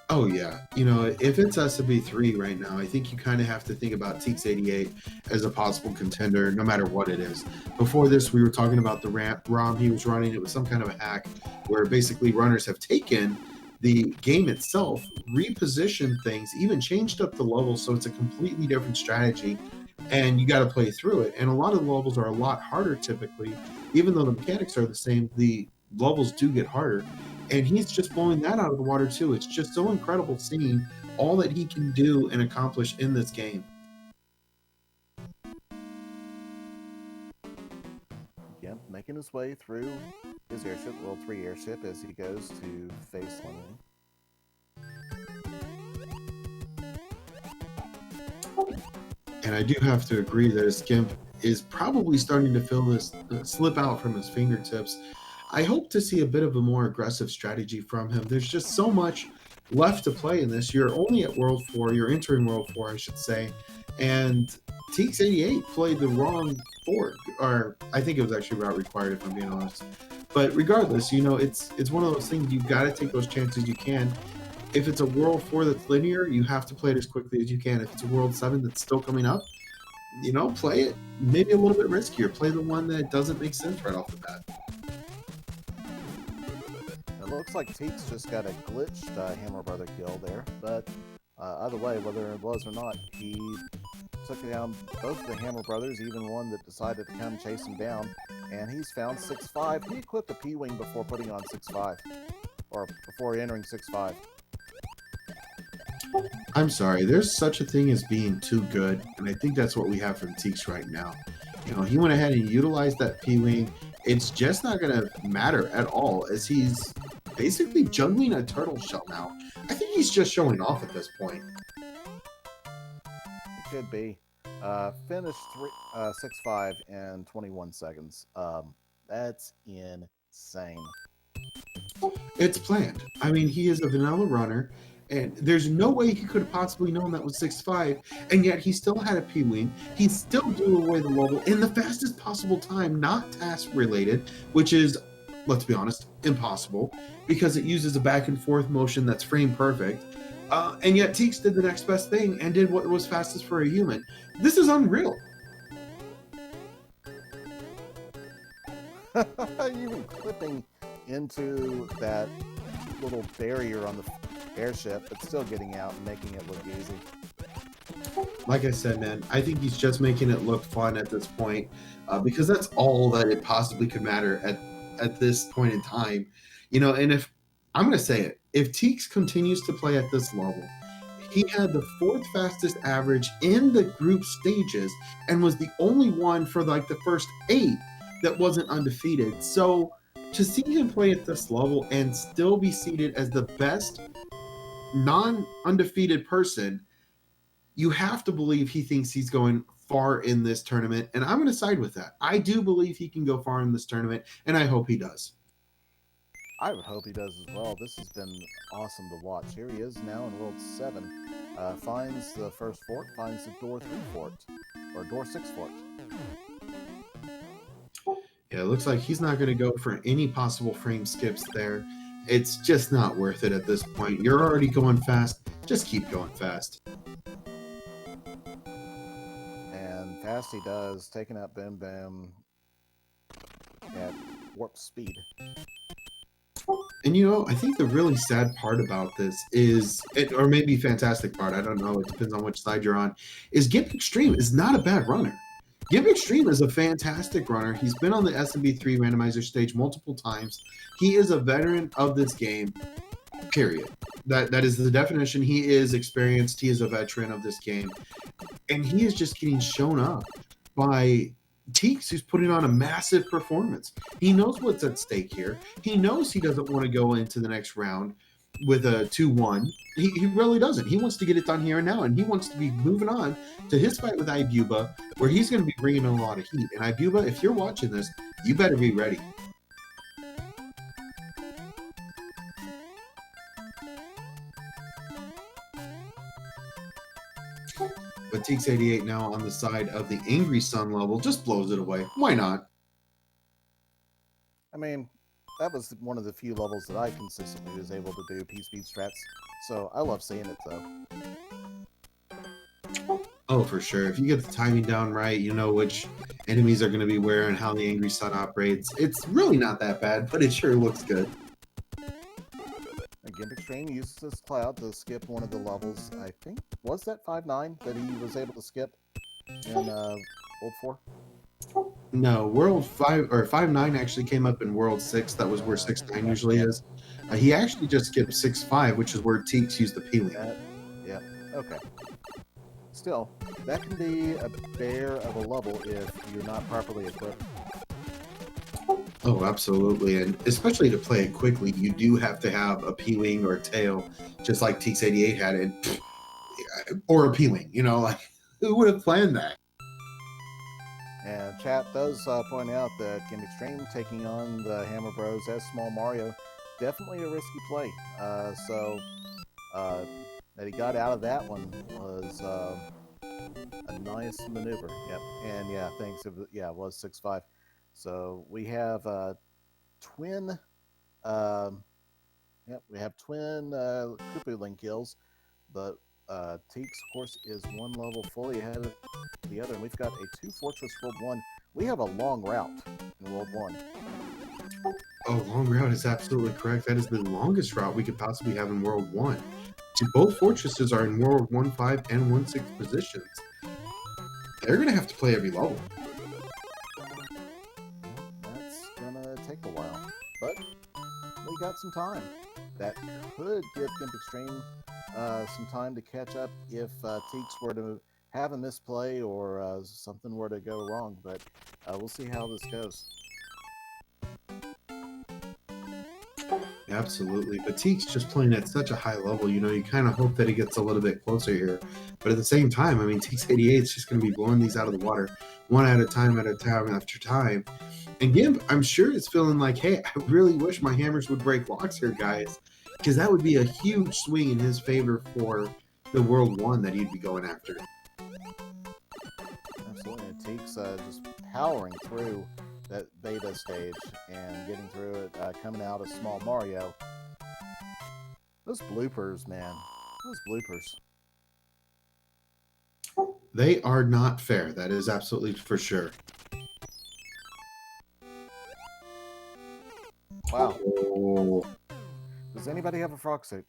Oh yeah, you know, if it's SMB3 right now, I think you kind of have to think about TEEX88 as a possible contender, no matter what it is. Before this, we were talking about the ROM he was running. It was some kind of a hack where basically runners have taken the game itself, repositioned things, even changed up the levels so it's a completely different strategy, and you got to play through it. And a lot of the levels are a lot harder typically, even though the mechanics are the same. The levels do get harder. And he's just blowing that out of the water too. It's just so incredible seeing all that he can do and accomplish in this game. Gimp making his way through his airship, World 3 airship, as he goes to face landing. And I do have to agree that his Gimp is probably starting to feel this slip out from his fingertips. I hope to see a bit of a more aggressive strategy from him. There's just so much left to play in this. You're only at World 4. You're entering World 4, I should say. And TEEX88 played the wrong fort. Or I think it was actually route required, if I'm being honest. But regardless, you know, it's one of those things. You've got to take those chances you can. If it's a World 4 that's linear, you have to play it as quickly as you can. If it's a World 7 that's still coming up, you know, play it maybe a little bit riskier. Play the one that doesn't make sense right off the bat. It looks like TEEX just got a glitched Hammer Brother kill there, but either way, whether it was or not, he took down both the Hammer Brothers, even one that decided to come chase him down, and he's found 6-5. He equipped a P-Wing before putting on 6-5, or before entering 6-5. I'm sorry, there's such a thing as being too good, and I think that's what we have from TEEX right now. You know, he went ahead and utilized that P-Wing. It's just not going to matter at all, as he's basically juggling a turtle shell now. I think he's just showing off at this point. It could be. Finished 6-5 in 21 seconds. That's insane. It's planned. I mean, he is a vanilla runner, and there's no way he could have possibly known that was 6-5, and yet he still had a P-Wing. He still blew away the level in the fastest possible time, not task-related, which is, let's be honest, impossible, because it uses a back-and-forth motion that's frame-perfect. And yet TEEX did the next best thing and did what was fastest for a human. This is unreal. Even clipping into that little barrier on the airship, but still getting out and making it look easy. Like I said, man, I think he's just making it look fun at this point, because that's all that it possibly could matter at this point in time. You know, and if I'm going to say it, if TEEX continues to play at this level, he had the 4th fastest average in the group stages and was the only one for like the first 8 that wasn't undefeated. So to see him play at this level and still be seated as the best non-undefeated person, you have to believe he thinks he's going far in this tournament, and I'm going to side with that. I do believe he can go far in this tournament, and I hope he does. I would hope he does as well. This has been awesome to watch. Here he is now in World 7. Finds the first fort, finds the door 3 fort, or door 6 fort. Yeah, it looks like he's not going to go for any possible frame skips there. It's just not worth it at this point. You're already going fast. Just keep going fast. And fast he does, taking out Bim Bam at warp speed. And you know, I think the really sad part about this is, or maybe fantastic part, I don't know, it depends on which side you're on, is Gimpxtreme is not a bad runner. Gimpxtreme is a fantastic runner. He's been on the SMB3 Randomizer stage multiple times. He is a veteran of this game, period. That is the definition. He is experienced. He is a veteran of this game. And he is just getting shown up by TEEX, who's putting on a massive performance. He knows what's at stake here. He knows he doesn't want to go into the next round with a 2-1. He really doesn't. He wants to get it done here and now, and he wants to be moving on to his fight with Ibuba, where he's going to be bringing in a lot of heat. And Ibuba, if you're watching this, you better be ready. But TEEX88 now on the side of the Angry Sun level just blows it away. Why not? I mean, that was one of the few levels that I consistently was able to do P-Speed strats, so I love seeing it, though. Oh, for sure. If you get the timing down right, you know which enemies are going to be where and how the Angry Sun operates. It's really not that bad, but it sure looks good. Gimpxtreme uses this cloud to skip one of the levels. I think, was that 5-9 that he was able to skip in World 4? No, World 5 or 5-9 actually came up in World 6. That was where 6-9 usually is. He actually just skipped 6-5, which is where TEEX used the peeling. Yeah, okay. Still, that can be a bear of a level if you're not properly equipped. Oh, absolutely. And especially to play it quickly, you do have to have a P-Wing or a tail, just like TEEX88 had it. Or a P-Wing, you know, like, who would have planned that? And chat does point out that Gimpxtreme taking on the Hammer Bros as Small Mario, definitely a risky play. So that he got out of that one was a nice maneuver. Yep. And yeah, thanks. Yeah, it was 6-5. So we have twin. Yep, we have twin Koopaling kills, but TEEX, of course, is one level fully ahead of the other, and we've got a 2 Fortress World 1. We have a long route in World 1. Oh, long route is absolutely correct. That is the longest route we could possibly have in World 1. Both fortresses are in World 1-5 and 1-6 positions. They're going to have to play every level. That's going to take a while, but we got some time. That could give Gimpxtreme some time to catch up if TEEX were to have a misplay or something were to go wrong, but we'll see how this goes. Absolutely, but TEEX just playing at such a high level, you know, you kind of hope that he gets a little bit closer here. But at the same time, I mean, TEEX88 is just going to be blowing these out of the water, one at a time after time. And Gimp, I'm sure is feeling like, hey, I really wish my hammers would break locks here, guys, because that would be a huge swing in his favor for the World 1 that he'd be going after. Absolutely, and TEEX just powering through that beta stage and getting through it, coming out of Small Mario. Those bloopers, man. Those bloopers. They are not fair. That is absolutely for sure. Wow. Oh. Does anybody have a frog suit?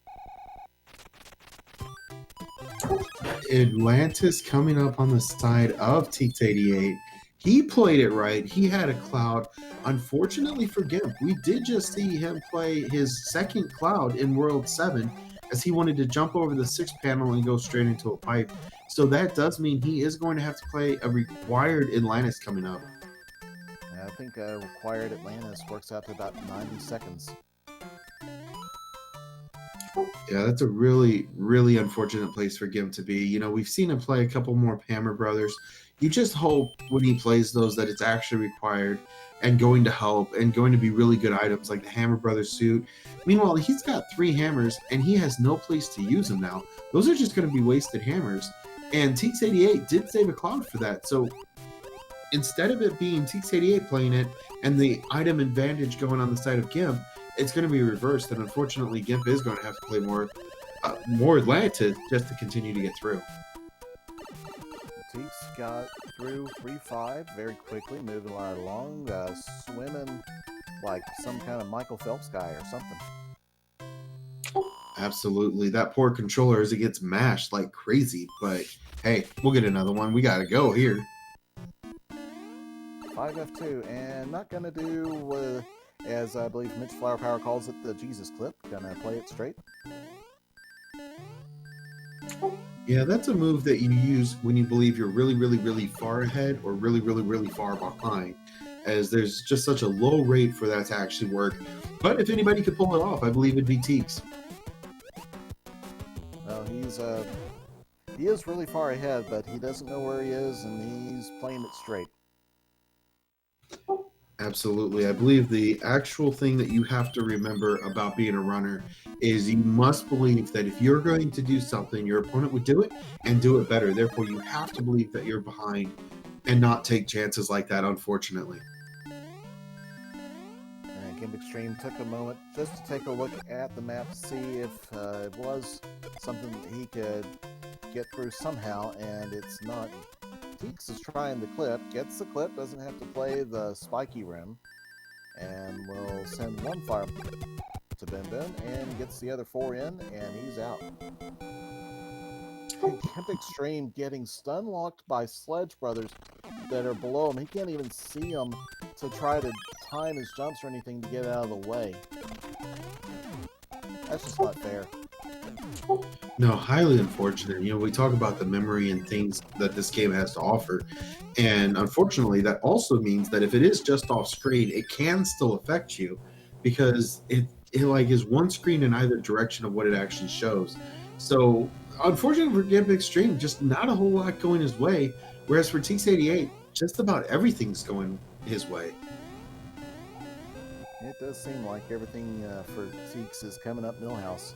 Atlantis coming up on the side of TEEX88. He played it right. He had a cloud. Unfortunately for Gimp, we did just see him play his second cloud in World 7 as he wanted to jump over the 6th panel and go straight into a pipe. So that does mean he is going to have to play a required Atlantis coming up. I think required Atlantis works out to about 90 seconds. Yeah, that's a really, really unfortunate place for Gimp to be. You know, we've seen him play a couple more Hammer Brothers. You just hope when he plays those that it's actually required and going to help and going to be really good items like the Hammer Brothers suit. Meanwhile, he's got 3 hammers and he has no place to use them now. Those are just going to be wasted hammers. And TEEX88 did save a cloud for that. So instead of it being TEEX88 playing it and the item advantage going on the side of Gimp, it's going to be reversed. And unfortunately, Gimp is going to have to play more Atlantis just to continue to get through. TEEX got through 3-5 very quickly, moving right along, swimming like some kind of Michael Phelps guy or something. Absolutely. That poor controller as it gets mashed like crazy. But hey, we'll get another one. We got to go here. 5F2, and not gonna do, as I believe Mitch Flower Power calls it, the Jesus clip. Gonna play it straight. Yeah, that's a move that you use when you believe you're really, really, really far ahead or really, really, really far behind, as there's just such a low rate for that to actually work. But if anybody could pull it off, I believe it'd be TEEX. Well, he is really far ahead, but he doesn't know where he is, and he's playing it straight. Absolutely. I believe the actual thing that you have to remember about being a runner is you must believe that if you're going to do something, your opponent would do it and do it better. Therefore, you have to believe that you're behind and not take chances like that, unfortunately. Gimpxtreme took a moment just to take a look at the map to see if it was something that he could get through somehow, and it's not. TEEX is trying the clip, gets the clip, doesn't have to play the spiky rim, and will send one fire to Ben Ben, and gets the other 4 in, and he's out. Gimpxtreme getting stun locked by Sledge Brothers that are below him. He can't even see them to try to time his jumps or anything to get out of the way. That's just not fair. No, highly unfortunate. You know, we talk about the memory and things that this game has to offer. And unfortunately, that also means that if it is just off screen, it can still affect you because it like is one screen in either direction of what it actually shows. So unfortunately for Gimpxtreme, just not a whole lot going his way. Whereas for TEEX88, just about everything's going his way. It does seem like everything for TEEX is coming up Millhouse.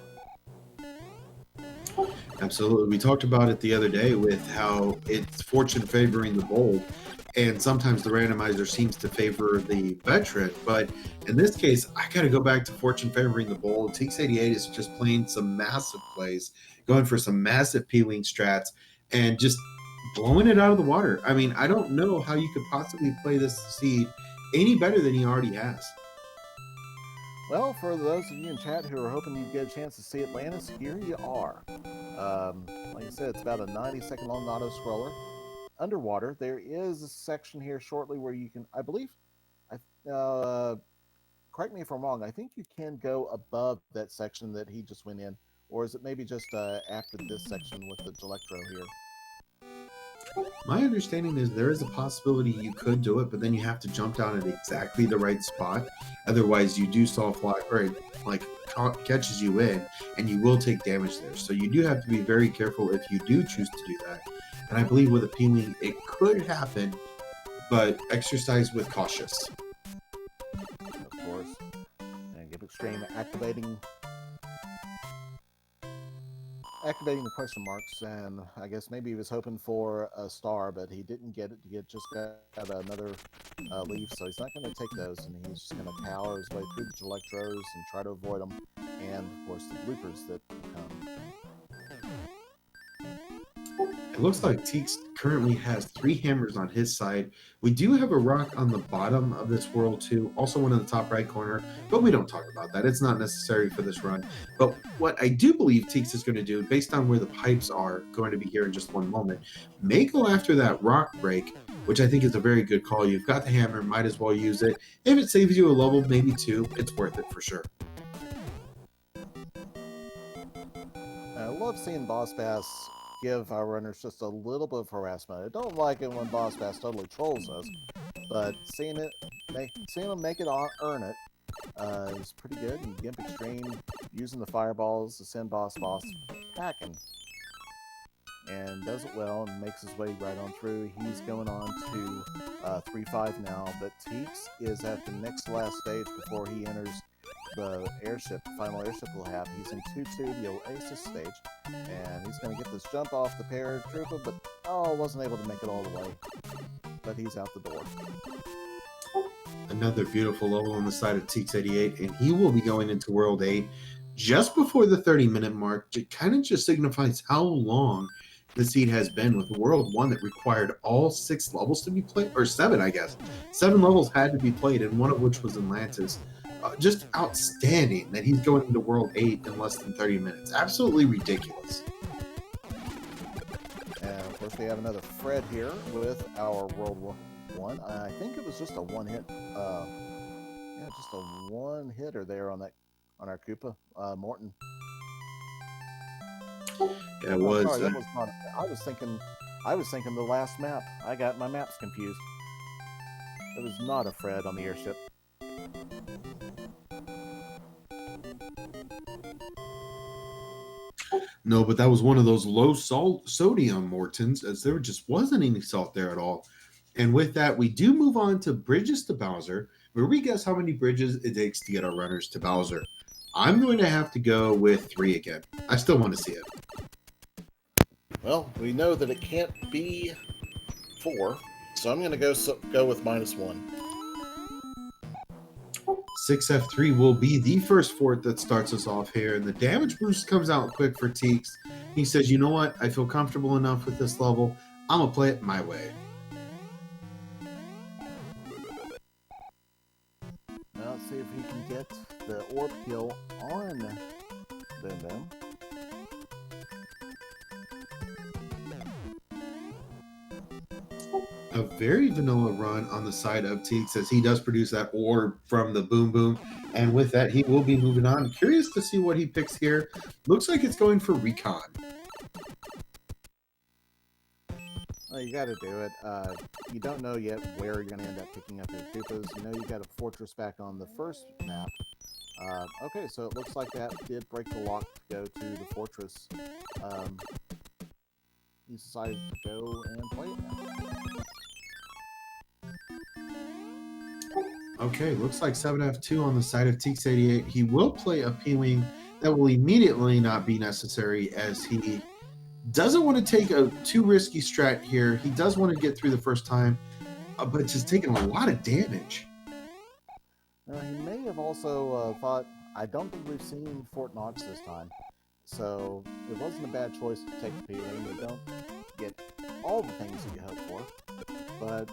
Absolutely. We talked about it the other day with how it's fortune favoring the bold, and sometimes the randomizer seems to favor the veteran. But in this case, I got to go back to fortune favoring the bold. TEEX88 is just playing some massive plays, going for some massive P-Wing strats, and just blowing it out of the water. I mean, I don't know how you could possibly play this seed any better than he already has. Well, for those of you in chat who are hoping you'd get a chance to see Atlantis, here you are. Like I said, it's about a 90-second long auto-scroller. Underwater, there is a section here shortly where you can, I believe, correct me if I'm wrong, I think you can go above that section that he just went in. Or is it maybe just after this section with the Electro here? My understanding is there is a possibility you could do it, but then you have to jump down at exactly the right spot. Otherwise, you do soft fly, or it like catches you in, and you will take damage there. So you do have to be very careful if you do choose to do that. And I believe with a P-Wing, it could happen, but exercise with cautious. Of course. And Gimpxtreme activating the question marks, and I guess maybe he was hoping for a star, but he didn't get it. He just got another leaf, so he's not going to take those, and he's just going to power his way through the Electros and try to avoid them, and of course the bloopers that come. It looks like TEEX currently has 3 hammers on his side. We do have a rock on the bottom of this world too, also one in the top right corner, but we don't talk about that. It's not necessary for this run. But what I do believe TEEX is going to do, based on where the pipes are going to be here in just one moment, may go after that rock break, which I think is a very good call. You've got the hammer, might as well use it. If it saves you a level, maybe 2, it's worth it for sure. I love seeing Boss Bass give our runners just a little bit of harassment. I don't like it when Boss Bass totally trolls us, but seeing them make it earn it is pretty good. And Gimpxtreme using the fireballs to send Boss packing, and does it well and makes his way right on through. He's going on to 3-5 now, but TEEX is at the next last stage before he enters the airship, the final airship we'll have. He's in 2-2, the Oasis stage, and he's going to get this jump off the paratrooper, but wasn't able to make it all the way. But he's out the door. Another beautiful level on the side of TEEX88, and he will be going into World 8 just before the 30-minute mark. It kind of just signifies how long the seed has been with World 1 that required all 6 levels to be played, or 7, I guess. 7 levels had to be played, and one of which was Atlantis. Just outstanding that he's going into World 8 in less than 30 minutes. Absolutely ridiculous. And of course we have another Fred here with our World one. I think it was just a one hit. Yeah, just a one hitter there on our Koopa, Morton. Yeah, it Oh, was. sorry, that was not. I was thinking the last map. I got my maps confused. It was not a Fred on the airship. No, but that was one of those low salt sodium Mortons, as there just wasn't any salt there at all. And with that, we do move on to bridges to Bowser, where we guess how many bridges it takes to get our runners to Bowser. I'm going to have to go with 3 again. I still want to see it. Well, we know that it can't be 4, so I'm going to go with -1. 6F3 will be the first fort that starts us off here, and the damage boost comes out quick for TEEX. He says, you know what? I feel comfortable enough with this level. I'm going to play it my way. Now let's see if he can get the orb kill on Boom Boom. A very vanilla run on the side of TEEX, as he does produce that orb from the Boom Boom. And with that, he will be moving on. Curious to see what he picks here. Looks like it's going for Recon. Well, you got to do it. You don't know yet where you're going to end up picking up your Koopas. You know you got a fortress back on the first map. Okay, so it looks like that did break the lock to go to the fortress. He decided to go and play it now. Okay, looks like 7F2 on the side of TEEX88. He will play a P-Wing. That will immediately not be necessary, as he doesn't want to take a too risky strat here. He does want to get through the first time, but just taking a lot of damage. He may have also thought, I don't think we've seen Fort Knox this time. So it wasn't a bad choice to take the P-Wing. You don't get all the things that you hope for, but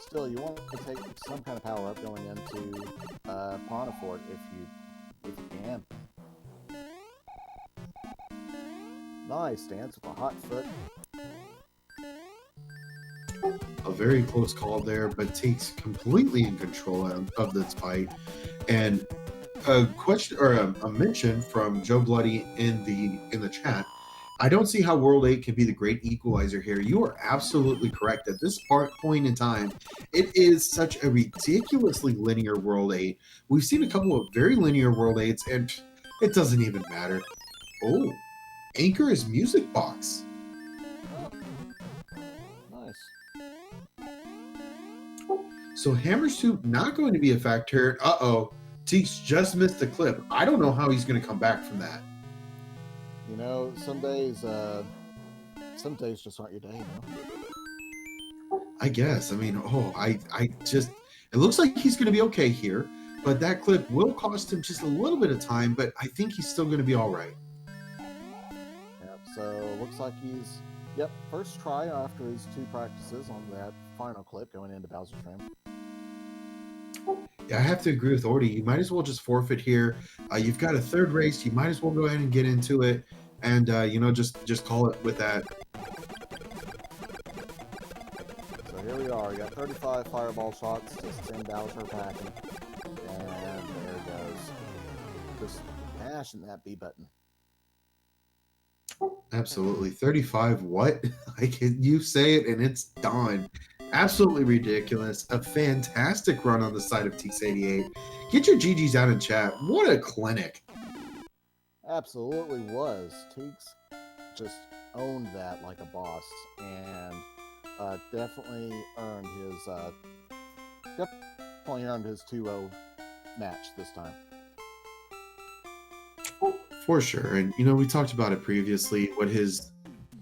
still, you want to take some kind of power up going into Piranha Fort if you can. Nice stance with a hot foot. A very close call there, but TEEX completely in control of this fight. And a question or a mention from Joe Bloody in the chat. I don't see how World 8 can be the great equalizer here. You are absolutely correct. At this point in time, it is such a ridiculously linear World 8. We've seen a couple of very linear World 8s, and it doesn't even matter. Oh, Anchor is Music Box. Nice. So Hammer Soup not going to be a factor. Uh-oh. TEEX just missed the clip. I don't know how he's going to come back from that. You know, some days just aren't your day, you know? I guess. I mean, I just, it looks like he's going to be okay here, but that clip will cost him just a little bit of time, but I think he's still going to be all right. Yep, so looks like he's, first try after his 2 practices on that final clip going into Bowser's Frame. Yeah, I have to agree with Orty. You might as well just forfeit here. You've got a 3rd race. You might as well go ahead and get into it, and just call it with that. So here we are. We got 35 fireball shots to send Bowser packing, and there it goes. Just mashing that B button. Absolutely. 35 what? You say it and it's done. Absolutely ridiculous. A fantastic run on the side of TEEX88. Get your GGs out in chat. What a clinic. Absolutely was. TEEX just owned that like a boss, and definitely earned his 2-0 match this time. For sure. And, we talked about it previously, what his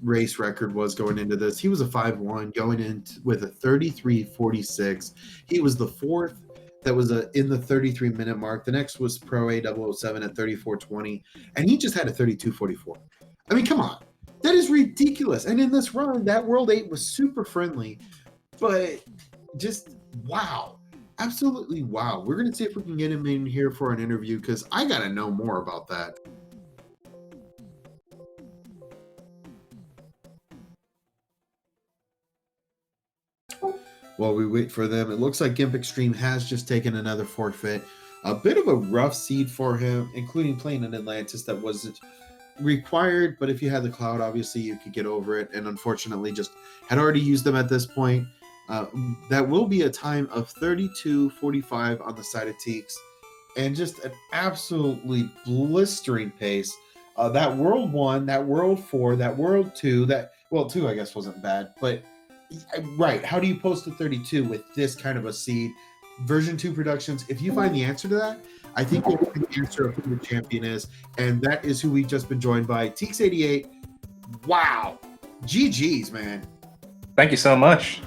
race record was going into this. He was a 5-1 going in with a 33.46. He was the 4th that was in the 33-minute mark. The next was Pro A007 at 34.20, and he just had a 32.44. I mean, come on. That is ridiculous. And in this run, that World 8 was super friendly, but just wow. Absolutely wow. We're going to see if we can get him in here for an interview, because I got to know more about that. while we wait for them. It looks like Gimpxtreme has just taken another forfeit. A bit of a rough seed for him, including playing an Atlantis that wasn't required, but if you had the cloud, obviously you could get over it, and unfortunately just had already used them at this point. That will be a time of 32:45 on the side of TEEX, and just an absolutely blistering pace. That World 1, that World 4, that World 2, that, well, 2 I guess wasn't bad, but right, how do you post a 32 with this kind of a seed? Version 2 Productions, if you find the answer to that, I think you'll find the answer of who the champion is, and that is who we've just been joined by, TEEX88. Wow. GG's, man. Thank you so much.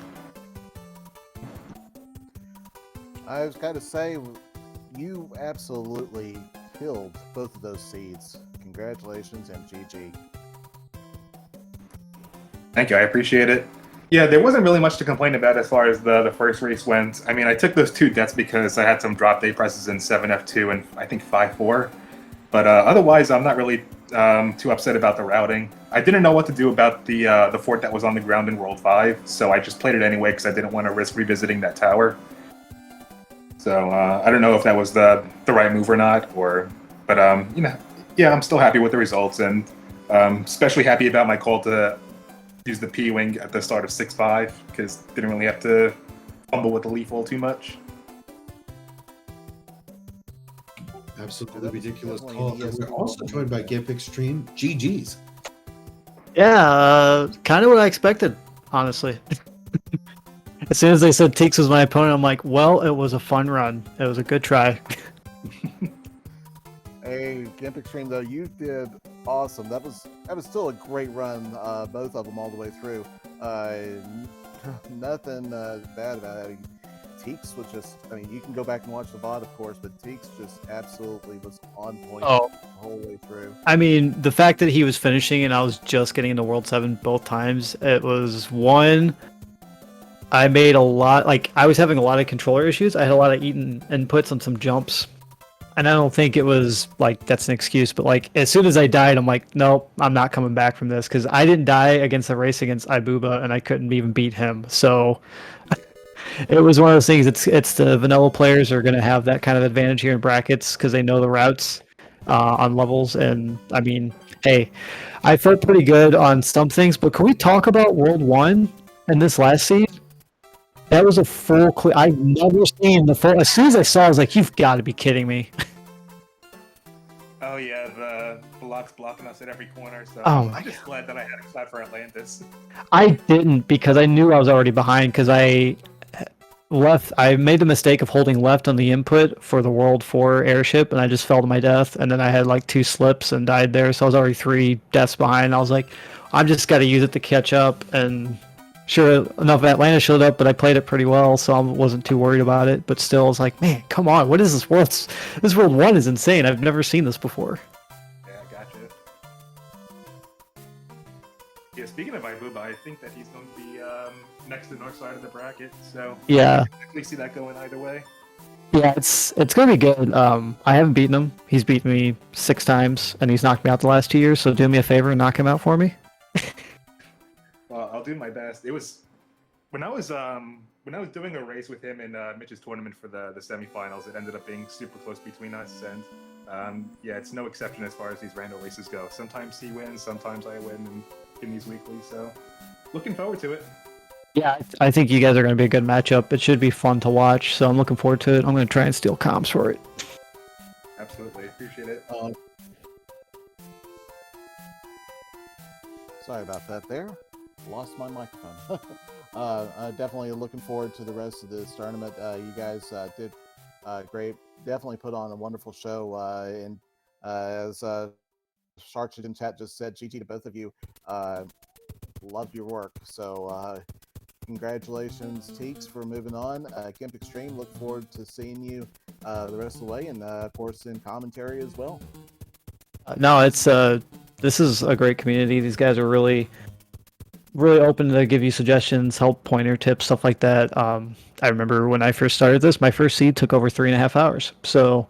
I was going to say, you absolutely killed both of those seeds. Congratulations and GG. Thank you, I appreciate it. Yeah, there wasn't really much to complain about as far as the first race went. I mean, I took those 2 deaths because I had some drop day presses in 7F2 and I think 5-4. But otherwise, I'm not really too upset about the routing. I didn't know what to do about the fort that was on the ground in World 5, so I just played it anyway because I didn't want to risk revisiting that tower. So I don't know if that was the right move or not, but you know, yeah, I'm still happy with the results, and especially happy about my call to use the P-Wing at the start of 6-5, because didn't really have to fumble with the lethal too much. Absolutely ridiculous call. And we're also joined by Gimpxtreme. GG's. Yeah, kind of what I expected, honestly. As soon as they said TEEX was my opponent, I'm like, well, it was a fun run. It was a good try. Hey, Gimpxtreme, though, you did awesome. That was still a great run, both of them all the way through. Nothing bad about it. TEEX was just, I mean, you can go back and watch the VOD, of course, but TEEX just absolutely was on point the whole way through. I mean, the fact that he was finishing and I was just getting into World 7 both times, it was one... I made a lot, like, I was having a lot of controller issues. I had a lot of eaten inputs on some jumps. And I don't think it was, like, that's an excuse, but, like, as soon as I died, I'm like, nope, I'm not coming back from this. Because I didn't die against the race against Ibuba, and I couldn't even beat him. So, it was one of those things, it's the vanilla players are going to have that kind of advantage here in brackets, because they know the routes on levels. And, I mean, hey, I felt pretty good on some things, but can we talk about World 1 and this last seed? That was a full clear. I've never seen the full. As soon as I saw it, I was like, you've got to be kidding me. Oh yeah, the blocks blocking us at every corner, so I'm just glad that I had a shot for Atlantis. I didn't, because I knew I was already behind, because I made the mistake of holding left on the input for the World 4 airship, and I just fell to my death, and then I had like 2 slips and died there, so I was already 3 deaths behind. I was like, I've just got to use it to catch up, and sure enough, Atlanta showed up, but I played it pretty well, so I wasn't too worried about it. But still, I was like, man, come on, what is this world? This World 1 is insane. I've never seen this before. Yeah, gotcha. Yeah, speaking of Ibuba, I think that he's going to be next to the north side of the bracket, so yeah, I definitely see that going either way. Yeah, it's going to be good. I haven't beaten him. He's beaten me 6 times, and he's knocked me out the last 2 years, so do me a favor and knock him out for me. Well, I'll do my best. It was when I was doing a race with him in Mitch's tournament for the semifinals. It ended up being super close between us, and yeah, it's no exception as far as these random races go. Sometimes he wins, sometimes I win in these weeklies. So, looking forward to it. Yeah, I think you guys are going to be a good matchup. It should be fun to watch, so I'm looking forward to it. I'm going to try and steal comps for it. Absolutely, appreciate it. Sorry about that there. Lost my microphone. Definitely looking forward to the rest of this tournament. You guys did great. Definitely put on a wonderful show. And as Sharks in chat just said, GG to both of you. Loved your work. So congratulations, TEEX, for moving on. Gimpxtreme, look forward to seeing you the rest of the way, and of course in commentary as well. No, it's this is a great community. These guys are really open to give you suggestions, help pointer tips, stuff like that. I remember when I first started this, my first seed took over 3.5 hours. So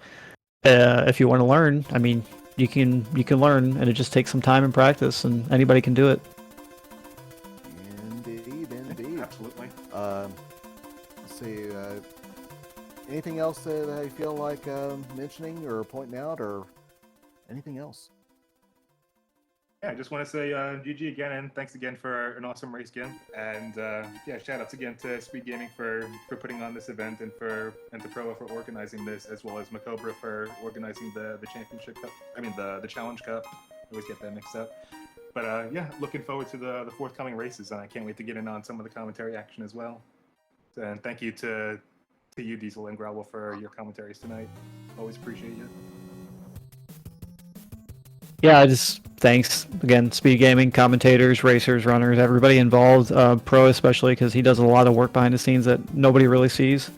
if you want to learn, I mean, you can learn, and it just takes some time and practice, and anybody can do it. Indeed. Absolutely. see. Anything else that I feel like mentioning or pointing out, or anything else? Yeah, I just want to say GG again, and thanks again for an awesome race, Gim. And yeah, shout outs again to SpeedGaming for putting on this event, and to Proa for organizing this, as well as Macobra for organizing the championship cup. I mean the challenge cup. I always get that mixed up. But yeah, looking forward to the forthcoming races, and I can't wait to get in on some of the commentary action as well. And thank you to you, Diesel and Growl, for your commentaries tonight. Always appreciate you. Yeah, just thanks again, Speed Gaming, commentators, racers, runners, everybody involved. Pro especially, because he does a lot of work behind the scenes that nobody really sees.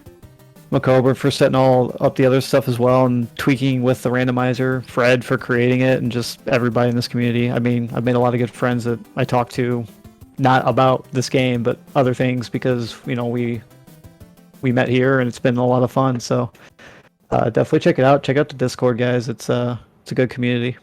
Macobra for setting all up the other stuff as well and tweaking with the randomizer. Fred for creating it, and just everybody in this community. I mean, I've made a lot of good friends that I talk to, not about this game, but other things, because you know we met here and it's been a lot of fun. So definitely check it out. Check out the Discord, guys. It's a good community.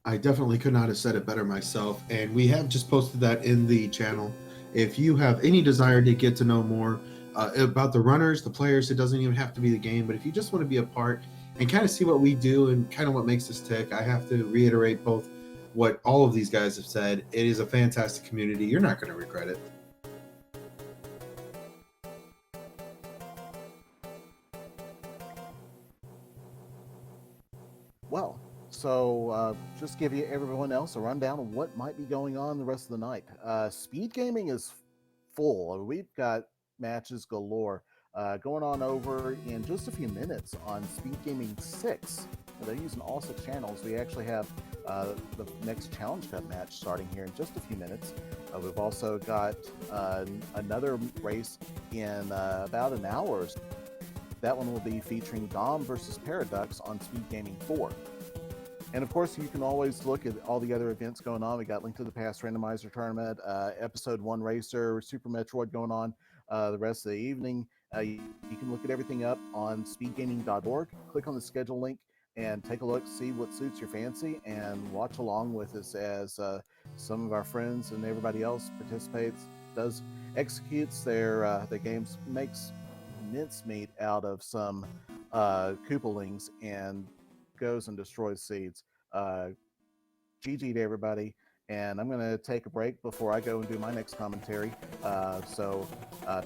I definitely could not have said it better myself, and we have just posted that in the channel. If you have any desire to get to know more about the runners, the players, it doesn't even have to be the game, but if you just want to be a part and kind of see what we do and kind of what makes us tick, I have to reiterate both what all of these guys have said. It is a fantastic community. You're not going to regret it. Well, so just give you everyone else a rundown of what might be going on the rest of the night. Speed Gaming is full. We've got matches galore going on over in just a few minutes on Speed Gaming 6. They're using all 6 channels. We actually have the next Challenge Cup match starting here in just a few minutes. We've also got another race in about an hour. That one will be featuring Dom versus Paradox on Speed Gaming 4. And of course, you can always look at all the other events going on. We got Link to the Past Randomizer Tournament, Episode 1 Racer, Super Metroid going on the rest of the evening. You can look at everything up on speedgaming.org. Click on the schedule link and take a look, see what suits your fancy, and watch along with us as some of our friends and everybody else participates, executes their games, makes mincemeat out of some Koopalings and goes and destroys seeds. GG to everybody, and I'm going to take a break before I go and do my next commentary. So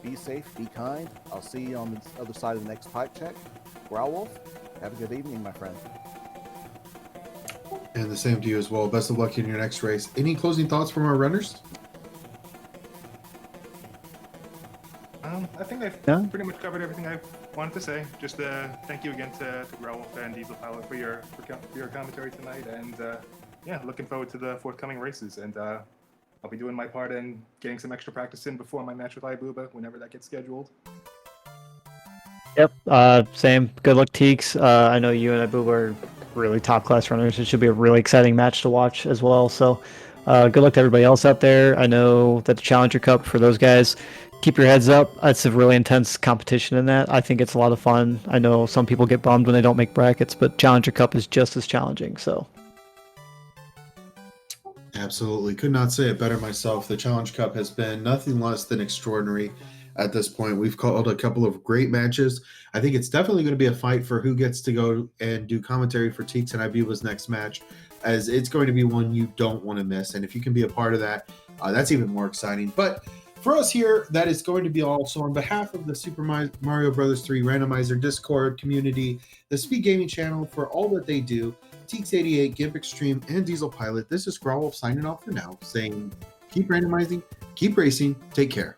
be safe, be kind. I'll see you on the other side of the next pipe check. Growlwolf, have a good evening, my friend. And the same to you as well. Best of luck in your next race. Any closing thoughts from our runners? I think I've pretty much covered everything I wanted to say. Just thank you again to Growlwolf and Diesel Pilot for your commentary tonight, and yeah, looking forward to the forthcoming races. And I'll be doing my part and getting some extra practice in before my match with Ibuba, whenever that gets scheduled. Yep, same. Good luck, TEEX. I know you and Ibuba are really top-class runners. It should be a really exciting match to watch as well. So good luck to everybody else out there. I know that the Challenger Cup, for those guys, keep your heads up. It's a really intense competition in that. I think it's a lot of fun. I know some people get bummed when they don't make brackets, but Challenger Cup is just as challenging. So Absolutely. Could not say it better myself. The Challenge Cup has been nothing less than extraordinary at this point. We've called a couple of great matches. I think it's definitely going to be a fight for who gets to go and do commentary for TEEX and Ibuba's next match, as it's going to be one you don't want to miss. And if you can be a part of that, that's even more exciting. But for us here, that is going to be all. So on behalf of the Super Mario Bros. 3 Randomizer Discord community, the Speed Gaming channel, for all that they do, TEEX88, Gimpxtreme, and Diesel Pilot, this is Growlwolf signing off for now, saying keep randomizing, keep racing, take care.